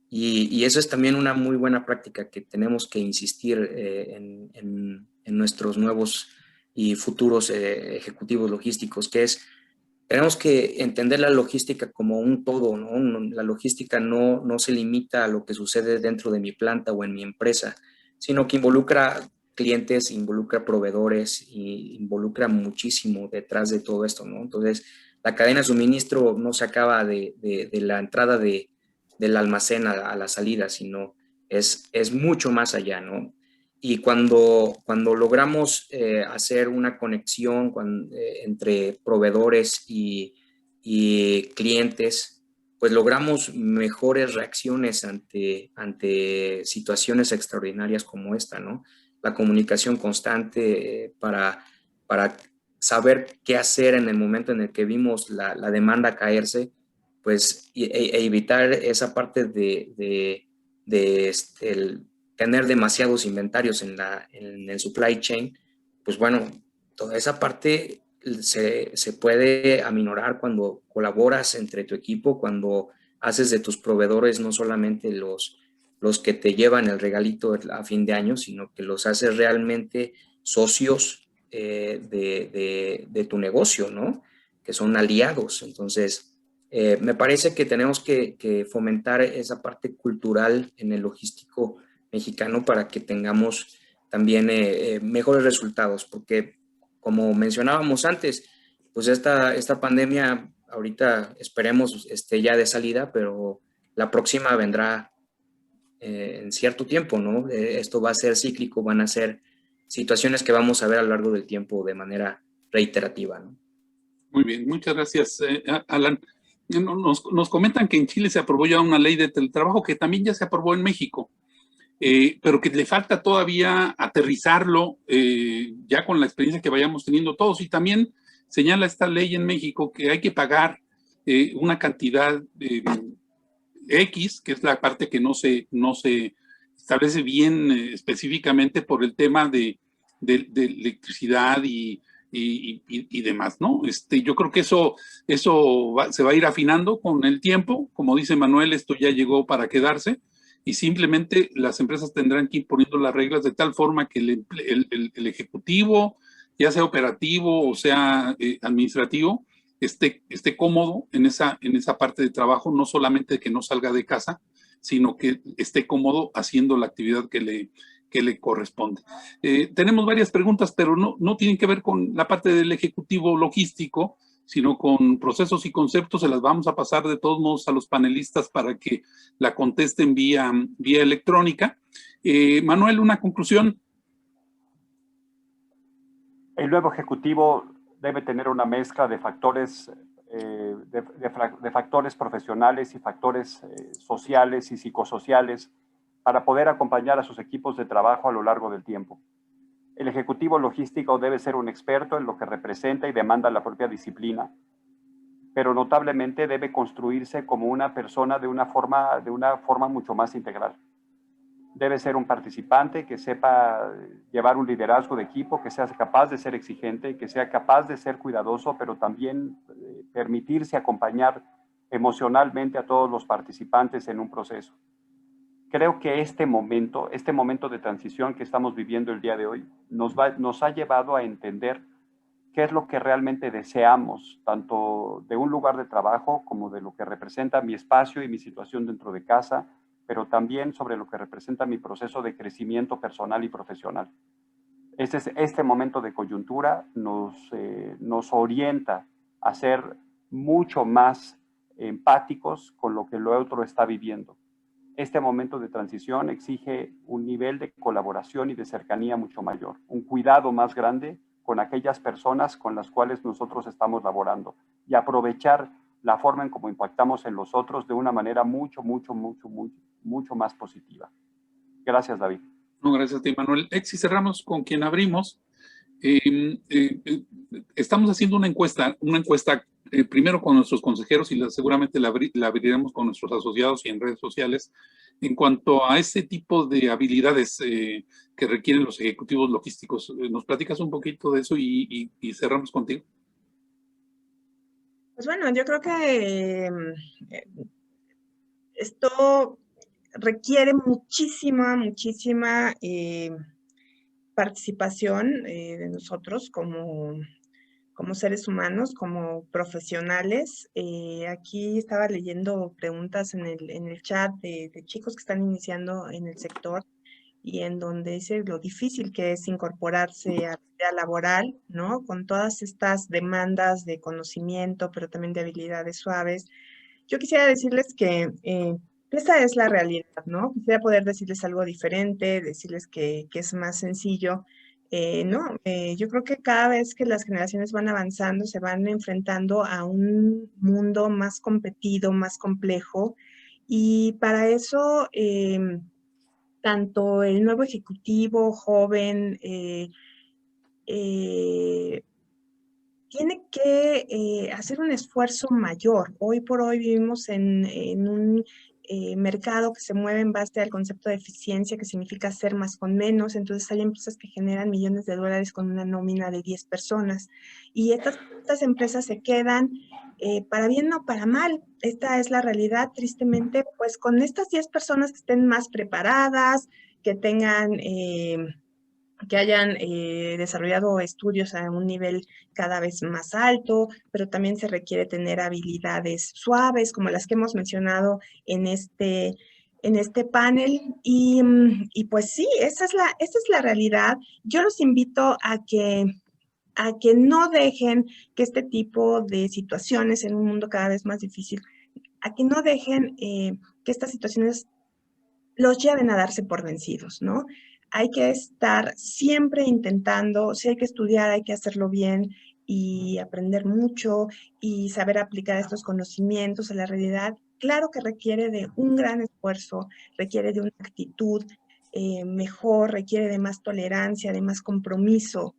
y eso es también una muy buena práctica que tenemos que insistir en nuestros nuevos y futuros ejecutivos logísticos, que es: tenemos que entender la logística como un todo, ¿no? La logística no se limita a lo que sucede dentro de mi planta o en mi empresa, sino que involucra clientes, involucra proveedores y involucra muchísimo detrás de todo esto, ¿no? Entonces, la cadena de suministro no se acaba de la entrada del almacén a la salida, sino es mucho más allá, ¿no? Y cuando logramos hacer una conexión entre proveedores y clientes, pues logramos mejores reacciones ante situaciones extraordinarias como esta, ¿no? La comunicación constante para saber qué hacer en el momento en el que vimos la demanda caerse, pues evitar esa parte de tener demasiados inventarios en el supply chain. Pues bueno, toda esa parte se puede aminorar cuando colaboras entre tu equipo, cuando haces de tus proveedores no solamente los que te llevan el regalito a fin de año, sino que los haces realmente socios de tu negocio, ¿no? Que son aliados. Entonces, me parece que tenemos que fomentar esa parte cultural en el logístico mexicano para que tengamos también mejores resultados, porque como mencionábamos antes, pues esta pandemia ahorita esperemos esté ya de salida, pero la próxima vendrá en cierto tiempo, ¿no? Esto va a ser cíclico, van a ser situaciones que vamos a ver a lo largo del tiempo de manera reiterativa, ¿no? Muy bien, muchas gracias, Alan. Nos comentan que en Chile se aprobó ya una ley de teletrabajo que también ya se aprobó en México, pero que le falta todavía aterrizarlo ya con la experiencia que vayamos teniendo todos. Y también señala esta ley en México que hay que pagar una cantidad X, que es la parte que no se establece bien específicamente por el tema de electricidad y demás, ¿no? Yo creo que eso se va a ir afinando con el tiempo. Como dice Manuel, esto ya llegó para quedarse y simplemente las empresas tendrán que ir poniendo las reglas de tal forma que el ejecutivo, ya sea operativo o sea administrativo, esté cómodo en esa parte de trabajo, no solamente que no salga de casa, sino que esté cómodo haciendo la actividad que le corresponde. Tenemos varias preguntas, pero no tienen que ver con la parte del ejecutivo logístico, sino con procesos y conceptos. Se las vamos a pasar de todos modos a los panelistas para que la contesten vía electrónica. Manuel, una conclusión. El nuevo ejecutivo debe tener una mezcla de factores, de factores profesionales y factores sociales y psicosociales para poder acompañar a sus equipos de trabajo a lo largo del tiempo. El ejecutivo logístico debe ser un experto en lo que representa y demanda la propia disciplina, pero notablemente debe construirse como una persona de una forma mucho más integral. Debe ser un participante que sepa llevar un liderazgo de equipo, que sea capaz de ser exigente, que sea capaz de ser cuidadoso, pero también permitirse acompañar emocionalmente a todos los participantes en un proceso. Creo que este momento de transición que estamos viviendo el día de hoy, nos ha llevado a entender qué es lo que realmente deseamos, tanto de un lugar de trabajo como de lo que representa mi espacio y mi situación dentro de casa, pero también sobre lo que representa mi proceso de crecimiento personal y profesional. Este momento de coyuntura nos orienta a ser mucho más empáticos con lo que el otro está viviendo. Este momento de transición exige un nivel de colaboración y de cercanía mucho mayor, un cuidado más grande con aquellas personas con las cuales nosotros estamos laborando y aprovechar la forma en cómo impactamos en los otros de una manera mucho más positiva. Gracias, David. No, gracias a ti, Manuel. Exi, cerramos con quien abrimos. Estamos haciendo una encuesta primero con nuestros consejeros y seguramente la abriremos con nuestros asociados y en redes sociales en cuanto a ese tipo de habilidades que requieren los ejecutivos logísticos. ¿Nos platicas un poquito de eso y cerramos contigo? Pues bueno, yo creo que esto requiere muchísima participación de nosotros como seres humanos, como profesionales. Aquí estaba leyendo preguntas en el chat de chicos que están iniciando en el sector y en donde dice lo difícil que es incorporarse a la vida laboral, ¿no? Con todas estas demandas de conocimiento, pero también de habilidades suaves. Yo quisiera decirles que esa es la realidad, ¿no? Quisiera poder decirles algo diferente, decirles que es más sencillo. No, yo creo que cada vez que las generaciones van avanzando, se van enfrentando a un mundo más competido, más complejo, y para eso tanto el nuevo ejecutivo joven tiene que hacer un esfuerzo mayor. Hoy por hoy vivimos en un mercado que se mueve en base al concepto de eficiencia, que significa hacer más con menos. Entonces hay empresas que generan millones de dólares con una nómina de 10 personas. Y estas empresas se quedan, para bien o para mal, esta es la realidad, tristemente, pues con estas 10 personas que estén más preparadas, que tengan... que hayan desarrollado estudios a un nivel cada vez más alto, pero también se requiere tener habilidades suaves, como las que hemos mencionado en este panel. Y pues sí, esa es la realidad. Yo los invito a que no dejen que este tipo de situaciones en un mundo cada vez más difícil, a que no dejen que estas situaciones los lleven a darse por vencidos, ¿no? Hay que estar siempre intentando, si hay que estudiar, hay que hacerlo bien y aprender mucho y saber aplicar estos conocimientos a la realidad. Claro que requiere de un gran esfuerzo, requiere de una actitud mejor, requiere de más tolerancia, de más compromiso.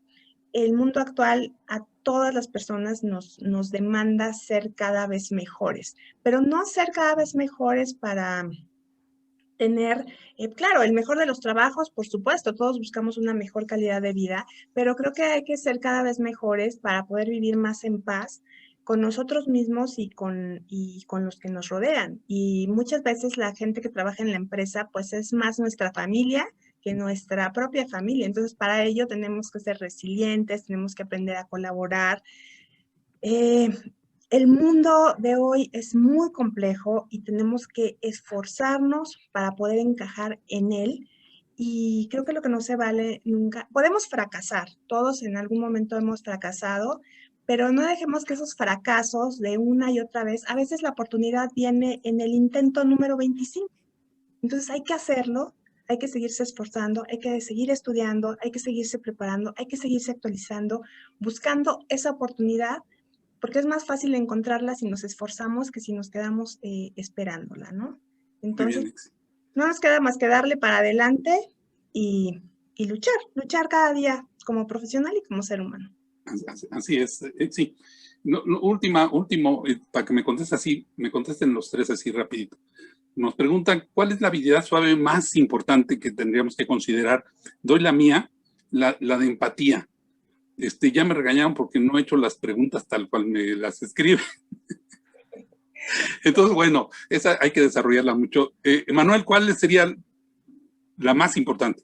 El mundo actual a todas las personas nos demanda ser cada vez mejores, pero no ser cada vez mejores para tener, claro, el mejor de los trabajos, por supuesto, todos buscamos una mejor calidad de vida, pero creo que hay que ser cada vez mejores para poder vivir más en paz con nosotros mismos y con los que nos rodean. Y muchas veces la gente que trabaja en la empresa, pues es más nuestra familia que nuestra propia familia. Entonces, para ello tenemos que ser resilientes, tenemos que aprender a colaborar. El mundo de hoy es muy complejo y tenemos que esforzarnos para poder encajar en él. Y creo que lo que no se vale nunca, podemos fracasar, todos en algún momento hemos fracasado, pero no dejemos que esos fracasos de una y otra vez, a veces la oportunidad viene en el intento número 25. Entonces hay que hacerlo, hay que seguirse esforzando, hay que seguir estudiando, hay que seguirse preparando, hay que seguirse actualizando, buscando esa oportunidad, porque es más fácil encontrarla si nos esforzamos que si nos quedamos esperándola, ¿no? Muy bien, Entonces, Exi. no nos queda más que darle para adelante y luchar cada día como profesional y como ser humano. Así es, sí. Último, para que me contestes así, me contesten los tres así rapidito. Nos preguntan, ¿cuál es la habilidad suave más importante que tendríamos que considerar? Doy la mía, la de empatía. Ya me regañaron porque no he hecho las preguntas tal cual me las escribe. Entonces, bueno, esa hay que desarrollarla mucho. Manuel, ¿cuál sería la más importante?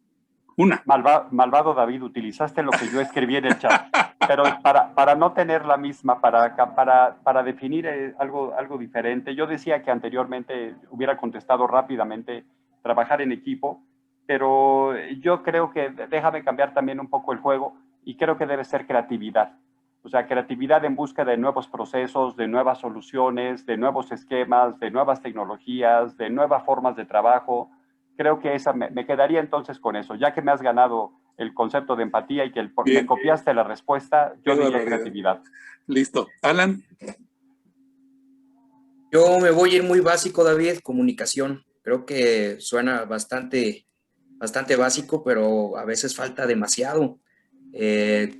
Una. Malvado David, utilizaste lo que yo escribí en el chat, pero para no tener la misma, para definir algo diferente, yo decía que anteriormente hubiera contestado rápidamente, trabajar en equipo, pero yo creo que déjame cambiar también un poco el juego y creo que debe ser creatividad. O sea, creatividad en busca de nuevos procesos, de nuevas soluciones, de nuevos esquemas, de nuevas tecnologías, de nuevas formas de trabajo. Creo que me quedaría entonces con eso. Ya que me has ganado el concepto de empatía y que me copiaste la respuesta, yo diría creatividad. Listo. Alan. Yo me voy a ir muy básico, David, comunicación. Creo que suena bastante básico, pero a veces falta demasiado.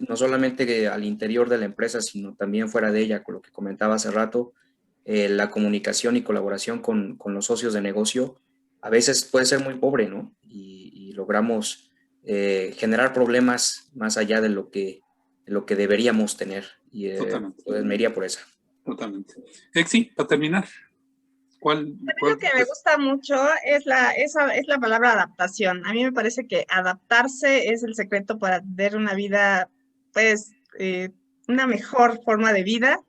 No solamente al interior de la empresa, sino también fuera de ella, con lo que comentaba hace rato, la comunicación y colaboración con los socios de negocio a veces puede ser muy pobre, ¿no? Y logramos generar problemas más allá de lo que deberíamos tener. Y pues me iría por esa. Totalmente. Exi, para terminar. Lo que me gusta mucho es la palabra adaptación. A mí me parece que adaptarse es el secreto para tener una vida, pues, una mejor forma de vida.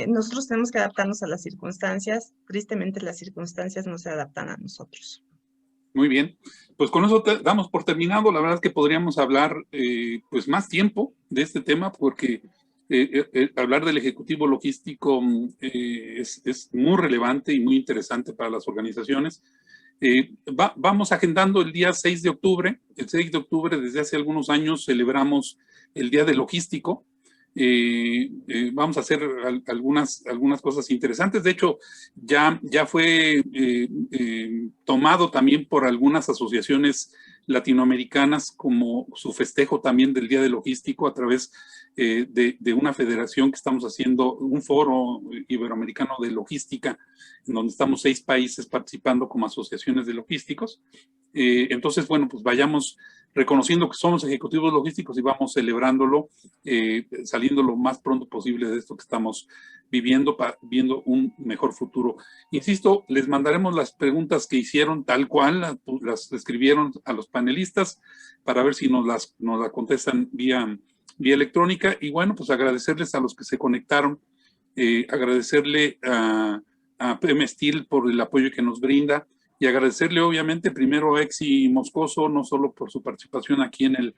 Nosotros tenemos que adaptarnos a las circunstancias. Tristemente, las circunstancias no se adaptan a nosotros. Muy bien. Pues con eso damos por terminado. La verdad es que podríamos hablar pues más tiempo de este tema porque hablar del ejecutivo logístico es muy relevante y muy interesante para las organizaciones. Vamos agendando el día 6 de octubre. El 6 de octubre, desde hace algunos años, celebramos el Día del Logístico. Vamos a hacer algunas cosas interesantes. De hecho, ya fue tomado también por algunas asociaciones latinoamericanas como su festejo también del Día del Logístico a través de una federación que estamos haciendo, un foro iberoamericano de logística, en donde estamos 6 países participando como asociaciones de logísticos. Entonces, bueno, pues vayamos reconociendo que somos ejecutivos logísticos y vamos celebrándolo, saliendo lo más pronto posible de esto que estamos viviendo, viendo un mejor futuro. Insisto, les mandaremos las preguntas que hicieron tal cual, las escribieron a los panelistas para ver si nos las contestan vía electrónica. Y bueno, pues agradecerles a los que se conectaron, agradecerle a PM Steel por el apoyo que nos brinda, y agradecerle obviamente primero a Exi Moscoso, no solo por su participación aquí en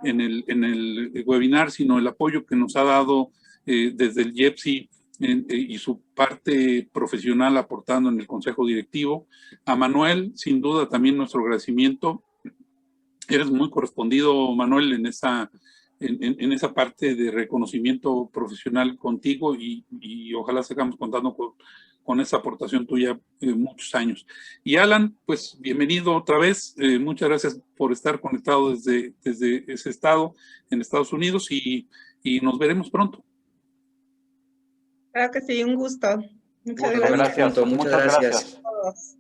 el webinar, sino el apoyo que nos ha dado desde el IEPSI y su parte profesional aportando en el consejo directivo. A Manuel, sin duda también nuestro agradecimiento. Eres muy correspondido, Manuel, en esa parte de reconocimiento profesional contigo y ojalá sigamos contando con esa aportación tuya muchos años. Y Alan, pues bienvenido otra vez. Muchas gracias por estar conectado desde ese estado en Estados Unidos y nos veremos pronto. Claro que sí, un gusto. Muchas gracias. Muchas gracias.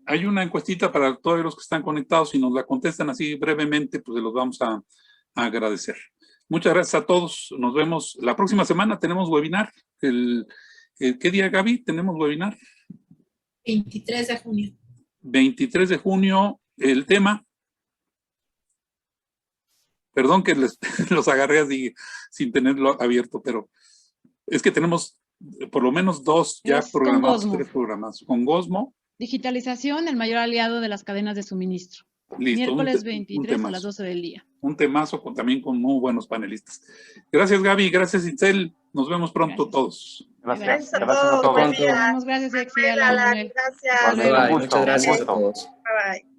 Hay una encuestita para todos los que están conectados. Si nos la contestan así brevemente, pues se los vamos a agradecer. Muchas gracias a todos. Nos vemos la próxima semana. Tenemos webinar. ¿Qué día, Gaby? ¿Tenemos webinar? 23 de junio. 23 de junio. El tema. Perdón que los agarré así sin tenerlo abierto, pero es que tenemos por lo menos 2 ya programados, 3 programados. Con Gosmo. Digitalización, el mayor aliado de las cadenas de suministro. Listo, miércoles 23 a las 12 del día. Un temazo también con muy buenos panelistas. Gracias, Gaby. Gracias, Itzel. Nos vemos pronto todos. Gracias. Gracias a todos. Gracias, Exi, Alan, Manuel. Gracias. Muchas gracias a todos. Bye bye.